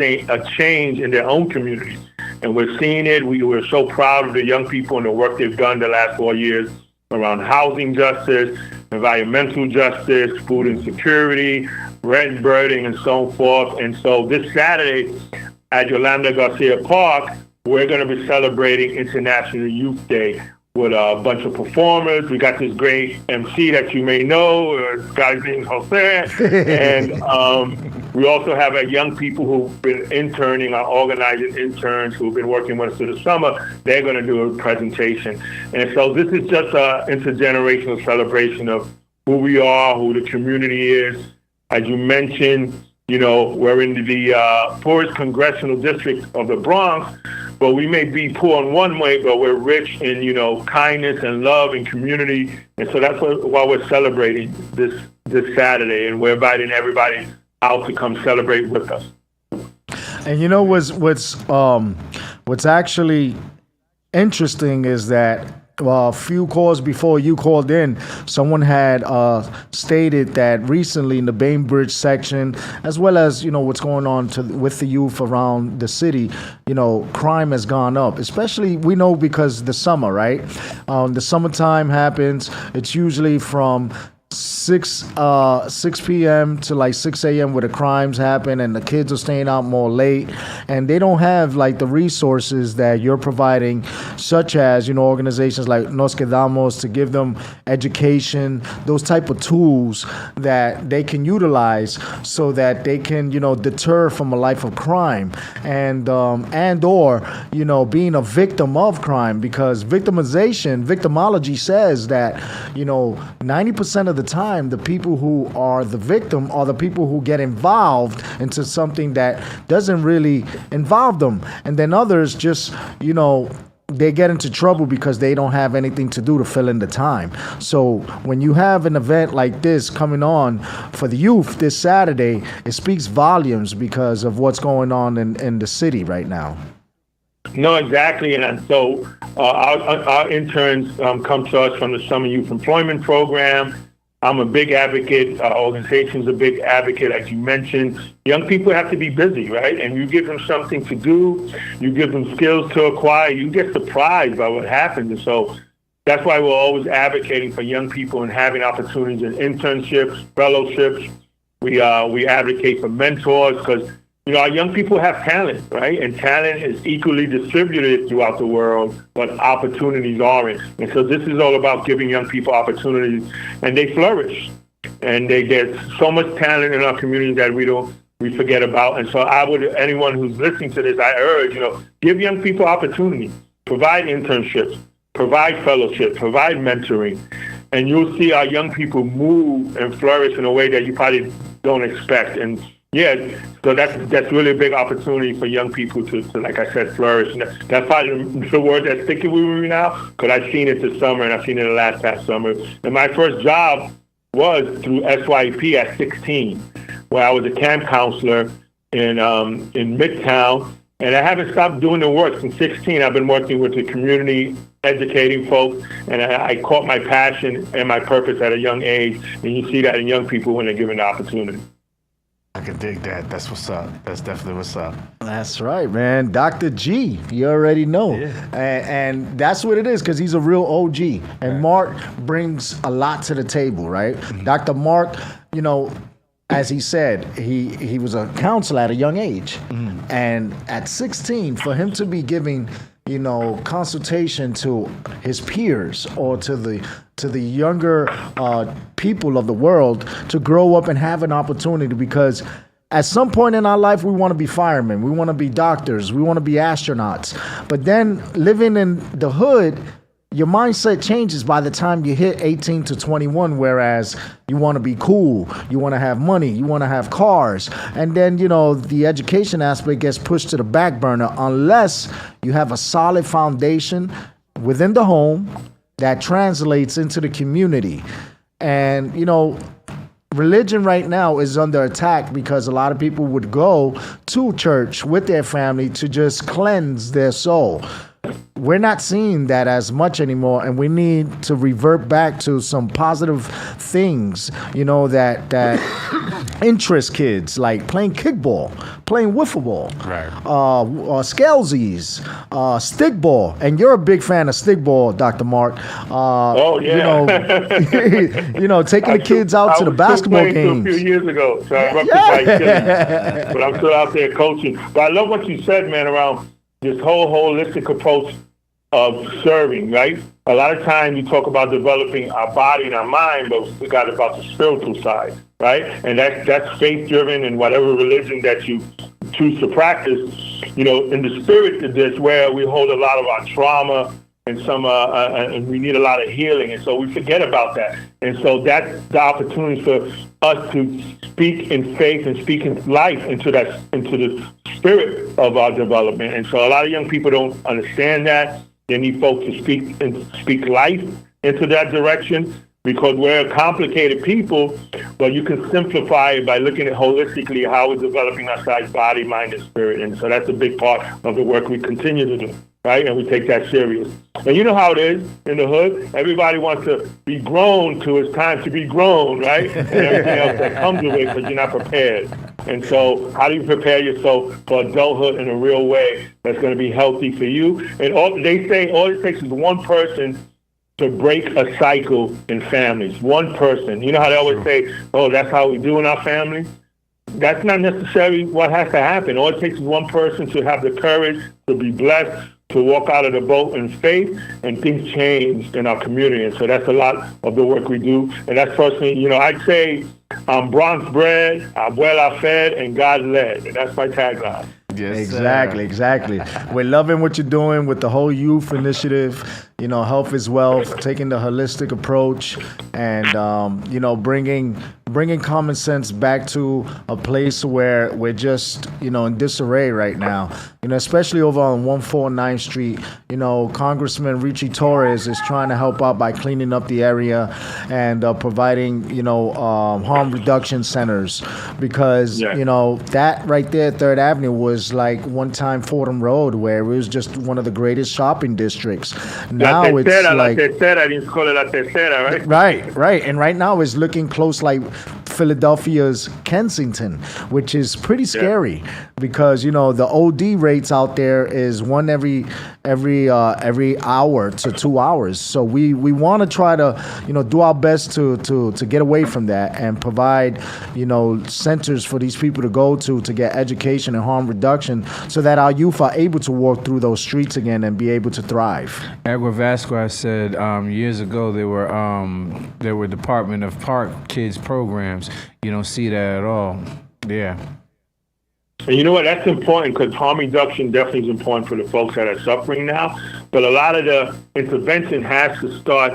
change in their own communities. And we're seeing it. We're so proud of the young people and the work they've done the last 4 years around housing justice, environmental justice, food insecurity, rent burden, and so forth. And so this Saturday at Yolanda Garcia Park, we're going to be celebrating International Youth Day with a bunch of performers. We got this great MC that you may know, this guy's named Jose. And we also have young people who've been interning, our organizing interns who've been working with us through the summer. They're going to do a presentation. And so this is just an intergenerational celebration of who we are, who the community is. As you mentioned, We're in the poorest congressional district of the Bronx, but we may be poor in one way, but we're rich in, kindness and love and community. And so that's why we're celebrating this Saturday, and we're inviting everybody out to come celebrate with us. And what's actually interesting is that a few calls before you called in, someone had stated that recently in the Bainbridge section, as well as what's going on with the youth around the city, crime has gone up. Especially we know because the summer, right? The summertime happens. It's usually from 6 p.m. to like 6 a.m. where the crimes happen and the kids are staying out more late, and they don't have like the resources that you're providing, such as organizations like Nos Quedamos, to give them education, those type of tools that they can utilize so that they can deter from a life of crime and or being a victim of crime, because victimology says that 90% of the time the people who are the victim are the people who get involved into something that doesn't really involve them, and then others just they get into trouble because they don't have anything to do to fill in the time. So when you have an event like this coming on for the youth this Saturday, it speaks volumes because of what's going on in the city right now. No, exactly. And so our interns come to us from the Summer Youth Employment Program. I'm a big advocate. Our organization's a big advocate. As you mentioned, young people have to be busy, right? And you give them something to do, you give them skills to acquire, you get surprised by what happens. And so that's why we're always advocating for young people and having opportunities in internships, fellowships. We advocate for mentors because our young people have talent, right? And talent is equally distributed throughout the world, but opportunities aren't. And so this is all about giving young people opportunities, and they flourish. And there's so much talent in our community that we forget about. And so anyone who's listening to this, I urge, give young people opportunity, provide internships, provide fellowship, provide mentoring, and you'll see our young people move and flourish in a way that you probably don't expect. And yeah, so that's really a big opportunity for young people to like I said, flourish. And that's probably the word that's sticking with me now, because I've seen it this summer and I've seen it the past summer. And my first job was through SYP at 16, where I was a camp counselor in Midtown. And I haven't stopped doing the work. Since 16, I've been working with the community, educating folks, and I caught my passion and my purpose at a young age. And you see that in young people when they're given the opportunity. I can dig that. That's what's up. That's definitely what's up. That's right, man. Dr. G, you already know. Yeah. And that's what it is, because he's a real OG. And right. Mark brings a lot to the table, right? Mm-hmm. Dr. Mark, as he said, he was a counselor at a young age. Mm-hmm. And at 16, for him to be giving consultation to his peers or to the younger people of the world to grow up and have an opportunity, because at some point in our life we want to be firemen, we want to be doctors, we want to be astronauts, but then living in the hood, your mindset changes by the time you hit 18 to 21, whereas you want to be cool, you want to have money, you want to have cars. And then, the education aspect gets pushed to the back burner unless you have a solid foundation within the home that translates into the community. And, religion right now is under attack because a lot of people would go to church with their family to just cleanse their soul. We're not seeing that as much anymore, and we need to revert back to some positive things, that interest kids, like playing kickball, playing wiffle ball, right? Scalesies, stickball, and you're a big fan of stickball, Dr. Mark. Oh yeah. Taking the kids out to the basketball games. A few years ago, so I but I'm still out there coaching. But I love what you said, man, around this whole holistic approach of serving, right? A lot of times you talk about developing our body and our mind, but we got about the spiritual side, right? And that's faith-driven, and whatever religion that you choose to practice, in the spirit of this, where we hold a lot of our trauma and and we need a lot of healing, and so we forget about that. And so that's the opportunity for us to speak in faith and speak in life into the spirit of our development. And so a lot of young people don't understand that. They need folks to speak life into that direction, because we're a complicated people, but you can simplify it by looking at holistically how we're developing our size, body, mind, and spirit. And so that's a big part of the work we continue to do, right? And we take that serious. And you know how it is in the hood. Everybody wants to be grown till it's time to be grown, right? And everything else that comes with it, because you're not prepared. And so how do you prepare yourself for adulthood in a real way that's going to be healthy for you? And they say all it takes is one person to break a cycle in families. One person. You know how they always say, oh, that's how we do in our family? That's not necessarily what has to happen. All it takes is one person to have the courage to be blessed, to walk out of the boat in faith, and things change in our community. And so that's a lot of the work we do. And that's personally, I'd say I'm Bronx bred, abuela fed, and God led. And that's my tagline. Yes, exactly. We're loving what you're doing with the whole youth initiative. Health is wealth, taking the holistic approach, and bringing common sense back to a place where we're just in disarray right now. Especially over on 149th Street. Congressman Richie Torres is trying to help out by cleaning up the area and providing harm reduction centers, because that right there, 3rd Avenue, was like one time Fordham Road, where it was just one of the greatest shopping districts. Now it's like La Tercera, I didn't call it La Tercera, right? Right. And right now it's looking close like Philadelphia's Kensington, which is pretty scary, because the OD rates out there is one every hour to 2 hours. So we want to try to do our best to get away from that and provide centers for these people to go to get education and harm reduction, so that our youth are able to walk through those streets again and be able to thrive. Edward Vasquez said years ago there were Department of Park kids programs. You don't see that at all. Yeah. And you know what? That's important, because harm reduction definitely is important for the folks that are suffering now. But a lot of the intervention has to start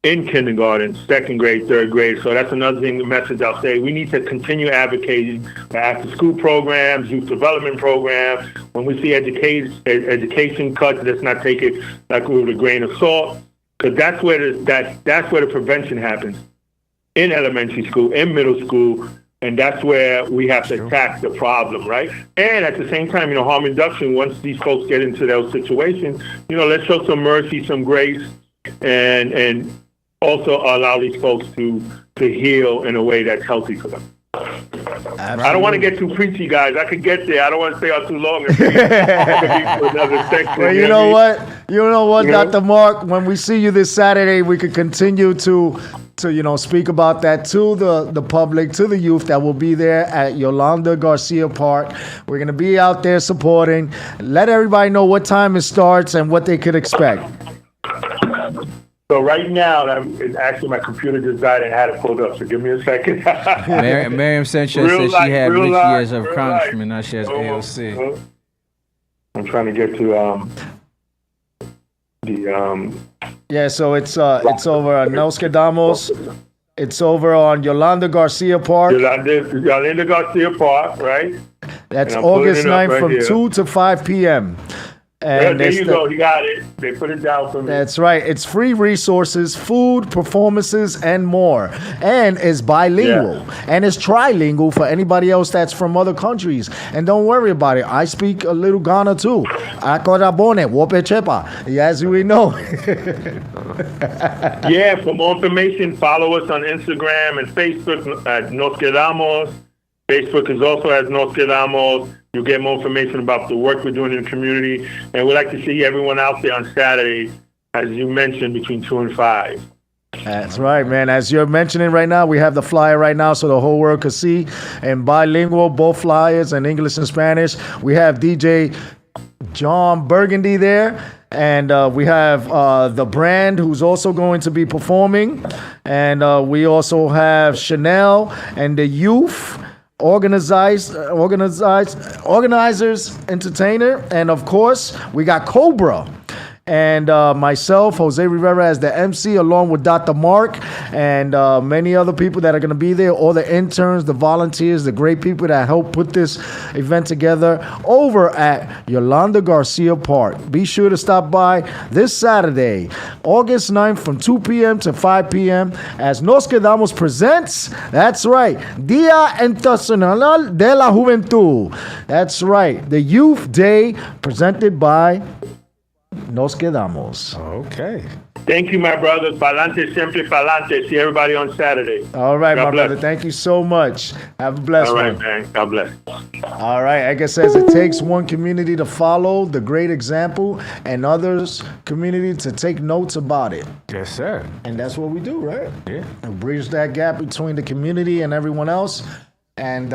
in kindergarten, 2nd grade, 3rd grade. So that's another thing, the message I'll say. We need to continue advocating for after-school programs, youth development programs. When we see education cuts, let's not take it like with a grain of salt, because that's where the prevention happens, in elementary school, in middle school. And that's where we have to attack the problem, right? And at the same time, harm reduction, once these folks get into those situations, let's show some mercy, some grace, and also allow these folks to heal in a way that's healthy for them. Absolutely. I don't want to get too preachy, guys. I could get there. I don't want to stay out too long. Another section. Well, you know what, Dr. Mark, when we see you this Saturday, we could continue to speak about that to the public, to the youth that will be there at Yolanda Garcia Park. We're going to be out there supporting. Let everybody know what time it starts and what they could expect. So right now, actually my computer just died and had it pulled up. So give me a second. Miriam Sanchez said she had Richie as her congressman, now she has AOC. I'm trying to get to Yeah, so it's over on Nostradamus. It's over on Yolanda Garcia Park. Yolanda Garcia Park, right? That's August 9th from 2 to 5 p.m. And there you go. You got it. They put it down for me. That's right. It's free resources, food, performances, and more. And it's bilingual. Yeah. And it's trilingual for anybody else that's from other countries. And don't worry about it. I speak a little Ghana too. Akorabone, Wopechepa. As we know. Yeah, for more information, follow us on Instagram and Facebook at Nostradamus. Facebook is also at Nostradamus. You'll get more information about the work we're doing in the community. And we'd like to see everyone out there on Saturday, as you mentioned, between 2 and 5. That's right, man. As you're mentioning right now, we have the flyer right now so the whole world can see. And bilingual, both flyers in English and Spanish. We have DJ John Burgundy there. And we have the brand who's also going to be performing. And we also have Chanel and the youth. Organizers, entertainer, and of course, we got Cobra. and myself, Jose Rivera, as the MC, along with Dr. Mark and many other people that are going to be there, all the interns, the volunteers, the great people that helped put this event together over at Yolanda Garcia Park. Be sure to stop by this Saturday, August 9th from 2 p.m. to 5 p.m. as Nos Quedamos presents, that's right, Día Internacional de la Juventud. That's right, the Youth Day presented by Nos Quedamos. Okay. Thank you, my brothers. Pa'lante, siempre pa'lante. See everybody on Saturday. All right, God my bless. brother. Thank you so much. Have a blessed All right, one. man. God bless. All right. Edgar says it takes one community to follow the great example and others community to take notes about it. Yes, sir. And that's what we do, right? Yeah. And bridge that gap between the community and everyone else. And,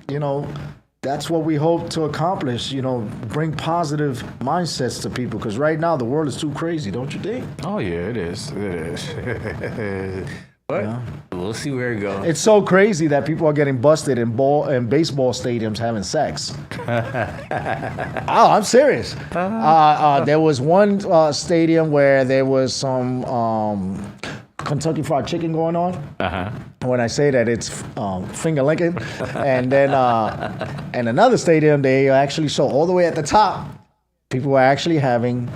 you know, that's what we hope to accomplish, you know, bring positive mindsets to people. Because right now the world is too crazy, don't you think? Oh, yeah, it is. It is. But we'll see where it goes. It's so crazy that people are getting busted in baseball stadiums having sex. Oh, I'm serious. There was one stadium where there was some Kentucky Fried Chicken going on. When I say that, it's finger licking. And then in another stadium, they actually show all the way at the top, people were actually having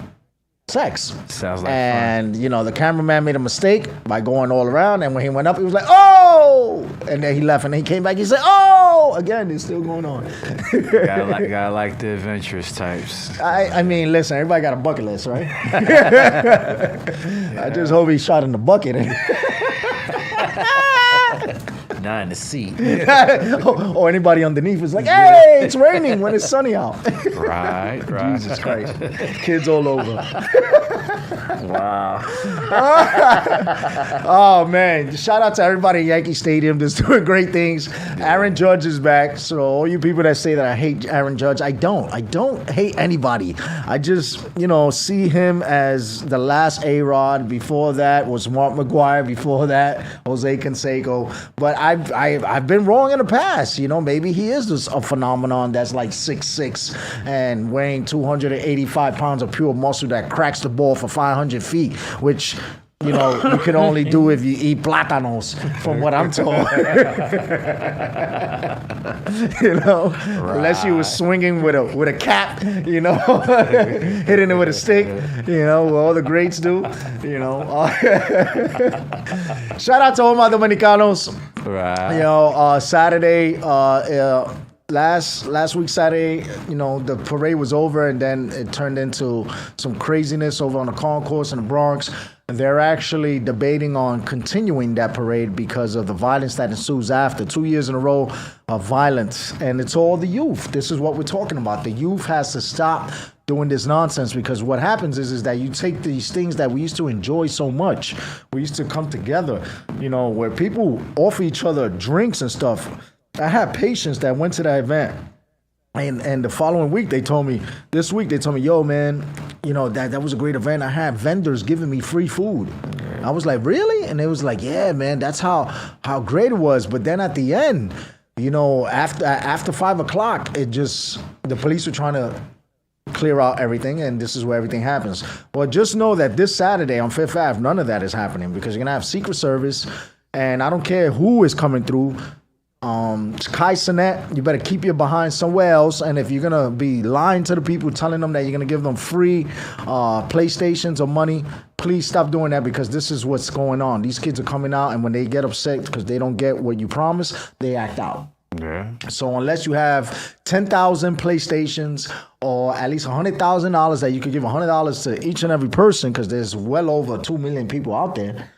sex. Sounds like and you know, the cameraman made a mistake by going all around, and when he went up, he was like, "Oh!" And then he left, and then he came back. He said, "Oh!" Again, it's still going on. gotta like the adventurous types. I mean, listen, everybody got a bucket list, right? I just hope he shot in the bucket. Not in the seat. Or anybody underneath is like, "Hey, it's raining when it's sunny out." Right. Jesus Christ. Kids all over. Wow. Oh, man. Shout out to everybody at Yankee Stadium that's doing great things. Aaron Judge is back. So all you people that say that I hate Aaron Judge, I don't. I don't hate anybody. I just, you know, see him as the last A-Rod. Before that was Mark McGuire. Before that, Jose Canseco. But I've been wrong in the past. You know, maybe he is just a phenomenon that's like 6'6" and weighing 285 pounds of pure muscle that cracks the ball for 500 feet, which, you know, you can only do if you eat plátanos, from what I'm told. You know, unless you were swinging with a cap, you know, hitting it with a stick, you know, what all the greats do, you know. Shout out to all my Dominicanos. Right. You know, Saturday, last week Saturday, you know, the parade was over, and then it turned into some craziness over on the concourse in the Bronx. And they're actually debating on continuing that parade because of the violence that ensues after 2 years in a row of violence. And it's all the youth. This is what we're talking about. The youth has to stop doing this nonsense, because what happens is that you take these things that we used to enjoy so much. We used to come together, you know, where people offer each other drinks and stuff. I had patients that went to that event, and the following week this week they told me, "Yo, man, you know, that was a great event. I had vendors giving me free food." I was like, "Really?" And it was like, "Yeah, man, that's how great it was." But then at the end, you know, after 5 o'clock, the police were trying to clear out everything, and this is where everything happens. Well, just know that this Saturday on Fifth Ave, none of that is happening, because you're gonna have Secret Service, and I don't care who is coming through. Kai Sinet, you better keep your behind somewhere else. And if you're gonna be lying to the people, telling them that you're gonna give them free PlayStations or money, please stop doing that, because this is what's going on. These kids are coming out, and when they get upset because they don't get what you promised, they act out. Yeah. So unless you have 10,000 PlayStations or at least $100,000 that you could give $100 to each and every person, because there's well over 2 million people out there,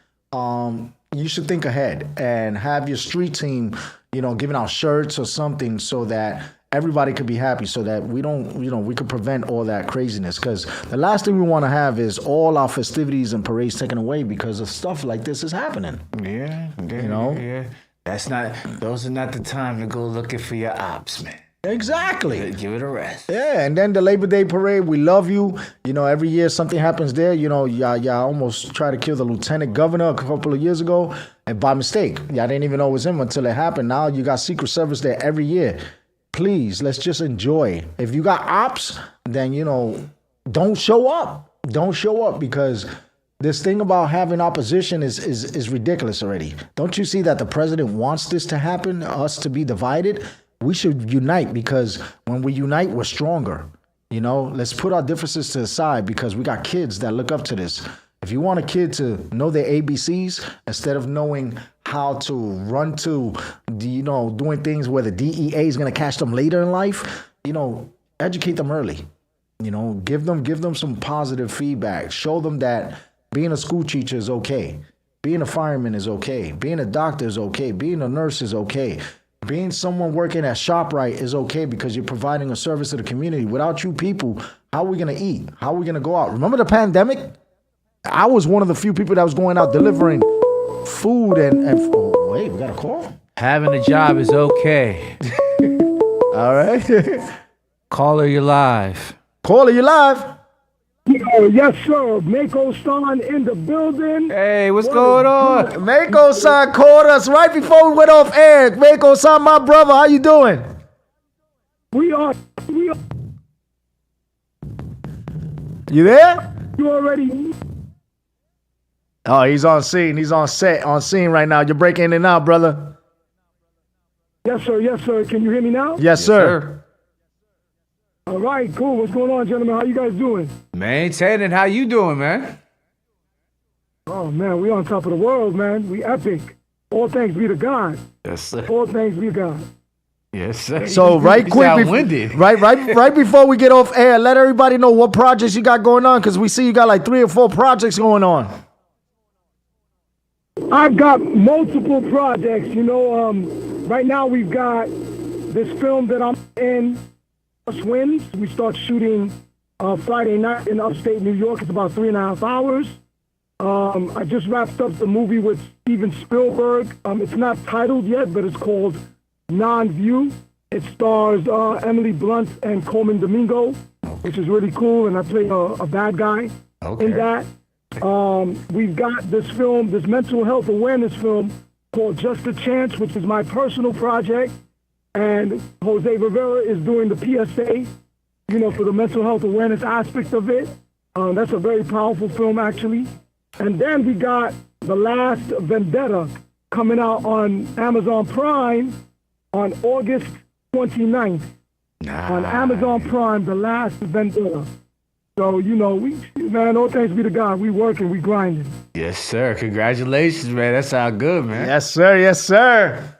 you should think ahead and have your street team, you know, giving out shirts or something, so that everybody could be happy, so that we don't, you know, we could prevent all that craziness. Because the last thing we want to have is all our festivities and parades taken away because of stuff like this is happening. Yeah. You know? Yeah. Those are not the time to go looking for your ops, man. Exactly. Give it a rest. Yeah, and then the Labor Day parade, we love you. You know, every year something happens there. You know, y'all almost tried to kill the lieutenant governor a couple of years ago, and by mistake. Y'all didn't even know it was him until it happened. Now you got Secret Service there every year. Please, let's just enjoy. If you got ops, then, you know, don't show up. Don't show up because this thing about having opposition is ridiculous already. Don't you see that the president wants this to happen, us to be divided? We should unite because when we unite, we're stronger. You know, let's put our differences to the side because we got kids that look up to this. If you want a kid to know their ABCs instead of knowing how to run to, doing things where the DEA is going to catch them later in life, educate them early. Give them some positive feedback. Show them that being a school teacher is okay. Being a fireman is okay. Being a doctor is okay. Being a nurse is okay. Being someone working at ShopRite is okay because you're providing a service to the community. Without you people, how are we going to eat? How are we going to go out? Remember the pandemic? I was one of the few people that was going out delivering food and oh, wait, we got a call? Having a job is okay. All right. Caller, you're live. Caller, you live? Yes, sir. Mako-san in the building. Hey, what's going on? Mako-san called us right before we went off air. Mako-san, my brother, how you doing? We are. You there? You already. Oh, he's on scene. He's on set, on scene right now. You're breaking in and out, brother. Yes, sir. Yes, sir. Can you hear me now? Yes, sir. All right, cool. What's going on, gentlemen? How you guys doing? Maintaining. How you doing, man? Oh, man, we on top of the world, man. We epic. All thanks be to God. Yes, sir. All thanks be to God. Yes, sir. So right quick, right before we get off air, let everybody know what projects you got going on because we see you got like 3 or 4 projects going on. I've got multiple projects. Right now we've got this film that I'm in. Wins. We start shooting Friday night in upstate New York. It's about 3.5 hours. I just wrapped up the movie with Steven Spielberg. It's not titled yet, but it's called Non-View. It stars Emily Blunt and Coleman Domingo, which is really cool, and I play a bad guy in that. We've got this film, this mental health awareness film called Just a Chance, which is my personal project. And Jose Rivera is doing the PSA, for the mental health awareness aspect of it. That's a very powerful film, actually. And then we got The Last Vendetta coming out on Amazon Prime on August 29th. On Amazon Prime, The Last Vendetta. So, man, all thanks be to God. We working, we grinding. Yes, sir. Congratulations, man. That sounds good, man. Yes, sir. Yes, sir.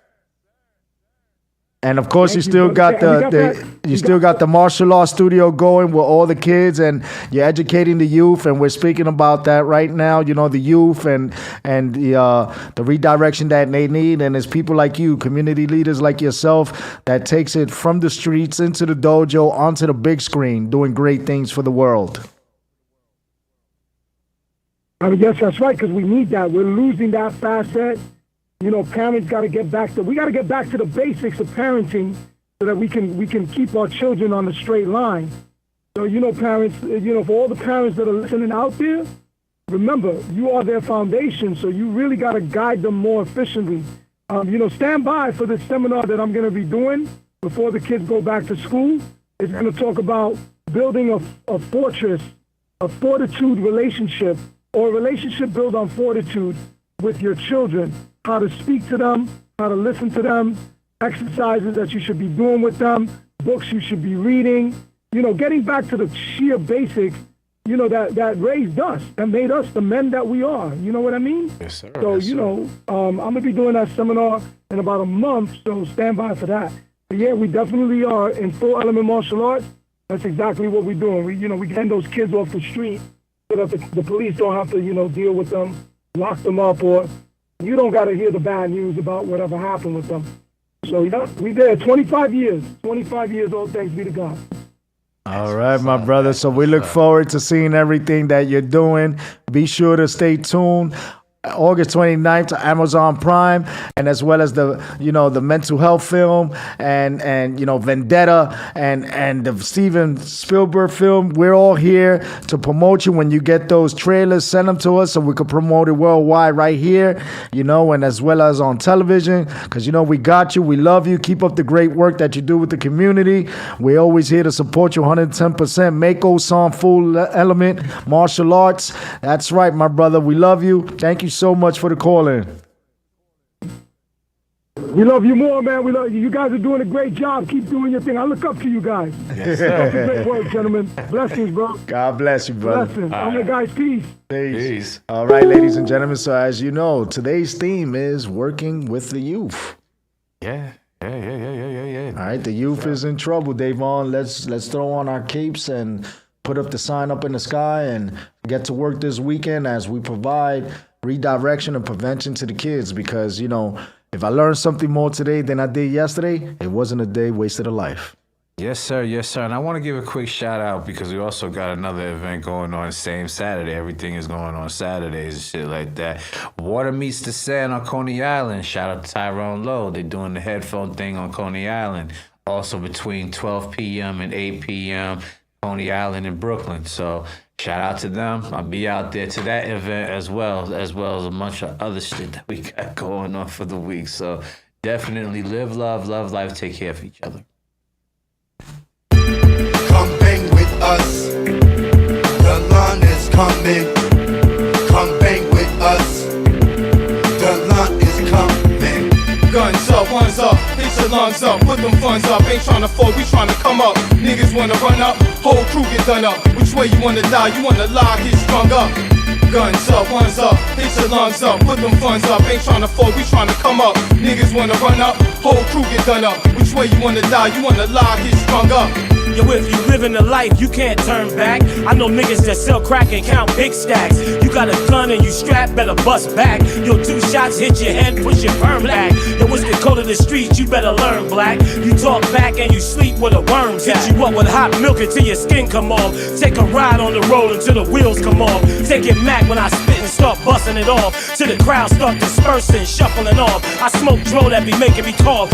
And of course, you still got the martial arts studio going with all the kids, and you're educating the youth. And we're speaking about that right now. The youth and the redirection that they need. And it's people like you, community leaders like yourself, that takes it from the streets into the dojo onto the big screen, doing great things for the world. Yes, that's right. Because we need that. We're losing that facet. Parents got to get back to. We got to get back to the basics of parenting, so that we can keep our children on the straight line. So parents, for all the parents that are listening out there, remember you are their foundation. So you really got to guide them more efficiently. Stand by for this seminar that I'm going to be doing before the kids go back to school. It's going to talk about building a fortress, a fortitude relationship, or a relationship built on fortitude with your children. How to speak to them, how to listen to them, exercises that you should be doing with them, books you should be reading, getting back to the sheer basics, that raised us and made us the men that we are. You know what I mean? Yes, sir. So, I'm going to be doing that seminar in about a month, so stand by for that. But yeah, we definitely are in full element martial arts. That's exactly what we're doing. We get those kids off the street so that the police don't have to, deal with them, lock them up, or you don't got to hear the bad news about whatever happened with them. So, we there 25 years. 25 years old, thanks be to God. All right, my brother. So we look forward to seeing everything that you're doing. Be sure to stay tuned. August 29th to Amazon Prime, and as well as the mental health film and Vendetta and the Steven Spielberg film. We're all here to promote you. When you get those trailers, send them to us so we can promote it worldwide right here, and as well as on television, because we got you. We love you. Keep up the great work that you do with the community. We're always here to support you 110%. Mako Song Full Element Martial Arts. That's right, my brother. We love you. Thank you so much for the call in. We love you more, man. We love you. You guys are doing a great job. Keep doing your thing. I look up to you guys. Yes, That's a great work, gentlemen. Blessings, bro. God bless you, brother. Blessings. All right, guys. Peace. Peace. All right, ladies and gentlemen. So as you know, today's theme is working with the youth. Yeah. All right, the youth is in trouble, Davon. Let's throw on our capes and put up the sign up in the sky and get to work this weekend as we provide redirection and prevention to the kids, because if I learned something more today than I did yesterday, it wasn't a day wasted a life. Yes, sir. Yes, sir. And I want to give a quick shout out because we also got another event going on the same Saturday. Everything is going on Saturdays and shit like that. Water Meets the Sand on Coney Island. Shout out to Tyrone Lowe. They're doing the headphone thing on Coney Island. Also between 12 p.m. and 8 p.m. Coney Island in Brooklyn. So shout out to them. I'll be out there to that event as well as a bunch of other shit that we got going on for the week. So definitely live, love life, take care of each other. Come bang with us. The line is coming. Come bang with us. The line is coming. Guns up, ones up, hit your lungs up, put them funds up. Ain't tryna fall, we tryna come up. Niggas wanna run up, whole crew get done up. Which way you wanna die, you wanna lie, get strung up. Guns up, ones up, hit your lungs up, put them funds up. Ain't tryna fall, we tryna come up. Niggas wanna run up, whole crew get done up. Which way you wanna die, you wanna lie, get strung up. Yo, if you living a life, you can't turn back. I know niggas that sell crack and count big stacks. You got a gun and you strapped, better bust back. Yo, 2 shots hit your head, push your perm back. Yo, what's the code of the streets? You better learn, black. You talk back and you sleep with a worm's at. Hit you up with hot milk until your skin come off. Take a ride on the road until the wheels come off. Take it Mac when I spit and start busting it off. Till the crowd start dispersing, shuffling off. I smoke dro that be making me cough.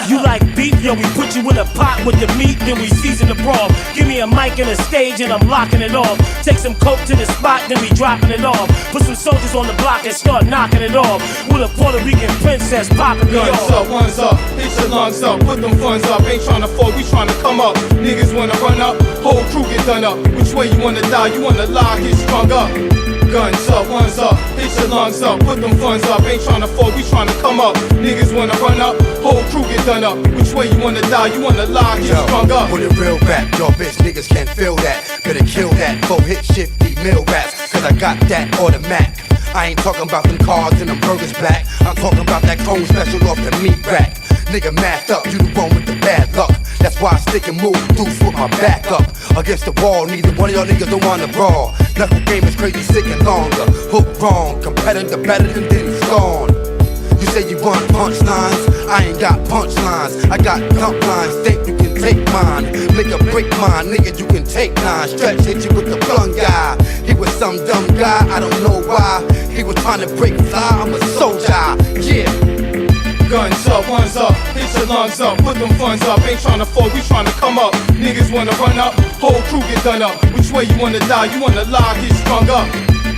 You like beef? Yo, we put you in a pot with the meat, then we season the broth. Give me a mic and a stage and I'm locking it off. Take some coke to the spot, then we dropping it off. Put some soldiers on the block and start knocking it off. With a Puerto Rican princess popping me off. Guns up, ones up, hit your lungs up, put them funds up. Ain't tryna fall, we tryna come up. Niggas wanna run up, whole crew get done up. Which way you wanna die, you wanna lie, get strung up. Guns up, ones up, hit your lungs up, put them funds up. Ain't tryna fall, we tryna come up. Niggas wanna run up, whole crew get done up. Which way you wanna die, you wanna lie, get strung up. Put it real back, yo bitch, niggas can't feel that. Better kill that, 4 hit shifty mill raps. Cause I got that automatic. I ain't talking about them cars and them burgers black. I'm talking about that cone special off the meat rack. Nigga masked up, you the one with the bad luck. That's why I stick and move deuce with my back up. Against the wall, neither one of y'all niggas don't wanna brawl. Knuckle game is crazy, sick and longer. Hook wrong, competitor better than then he's gone. You say you want punchlines, I ain't got punchlines. I got dump lines, think you can take mine. Make a break mine, nigga, you can take 9. Stretch hit you with the blunt guy. He was some dumb guy, I don't know why. He was trying to break fly, I'm a soldier, yeah. Guns up, ones up, hit your lungs up, put them funds up. Ain't tryna fall, we tryna come up. Niggas wanna run up, whole crew get done up. Which way you wanna die, you wanna lie, get strung up.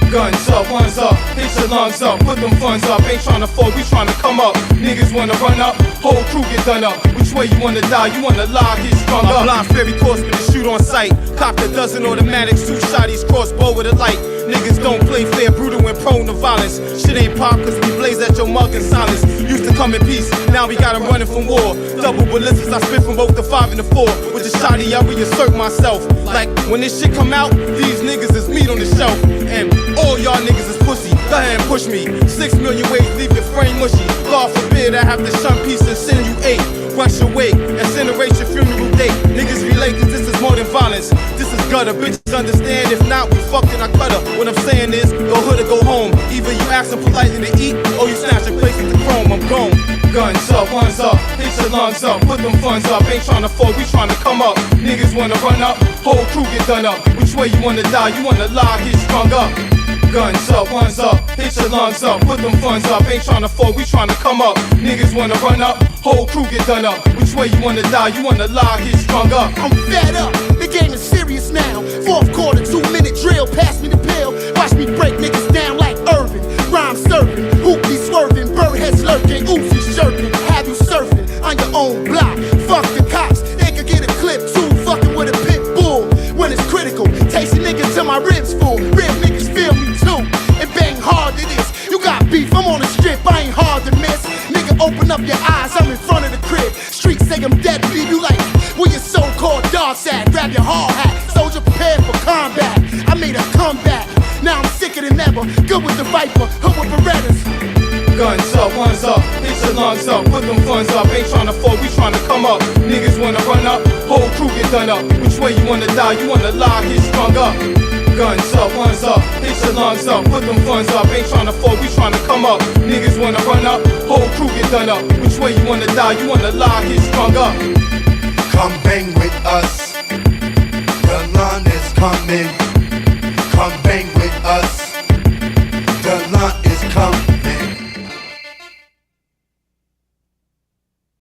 Guns up, ones up, hit your lungs up, put them funds up. Ain't tryna fall, we tryna come up. Niggas wanna run up, whole crew get done up. Which way you wanna die, you wanna lie, get strung up. Blind fairy course with a shoot on sight. Copped a dozen automatics, 2 shotties, crossbow with a light. Niggas don't play fair, brutal and prone to violence. Shit ain't pop cause we blaze at your mug in silence. Used to come in peace, now we got 'em running from war. Double ballistics, I spit from both the 5 and the 4. With the shotty, I reassert myself. Like, when this shit come out, these niggas is meat on the shelf. And all y'all niggas is pussy, go ahead and push me. 6 million ways, leave your frame mushy. God forbid I have to shun peace and send you 8. Rush your wake, incinerate your funeral date. Niggas relate cause this is more than violence. This is gutter, bitches understand. If not, we fucked and I cut her. What I'm saying is, go hood or go home. Either you asking politely to eat, or you snatching places to chrome. I'm gone. Guns up, ones up, hit your lungs up, put them funds up. Ain't tryna fall, we tryna come up. Niggas wanna run up, whole crew get done up. Which way you wanna die, you wanna lie, get strung up. Guns up, ones up, hit your lungs up, put them funds up. Ain't tryna fall, we tryna come up. Niggas wanna run up, whole crew get done up. Which way you wanna die, you wanna lie, get strung up. I'm fed up, the game is serious now. Fourth quarter, 2-minute drill, pass me the pill. Watch me break niggas down like Irvin. Rhyme surfing, hoop be swerving, bird heads lurking, Uzi chirping. Have you surfing on your own block? Fuck the cops, they could get a clip too. Fucking with a pit bull when it's critical. Tasting niggas till my ribs full. Real niggas feel me too. And bang hard to this. You got beef, I'm on the strip, I ain't hard to miss. Nigga, open up your eyes, I'm in front of the crib. Streets say I'm dead, leave you like where your so-called dogs at. Grab your hard hat, soldier prepared for combat. I made a comeback, now I'm sicker than ever. Good with the Viper, hood with Berettas. Guns up, ones up, hit your lungs up, put them funds up. Ain't tryna fall, we tryna come up. Niggas wanna run up, whole crew get done up. Which way you wanna die, you wanna lie, get strung up. Guns up, ones up, hit your lungs up, put them funds up. Ain't tryna fall, we tryna come up. Niggas wanna run up, whole crew get done up. Which way you wanna die, you wanna lie, get strung up. Come bang with us, the line is coming.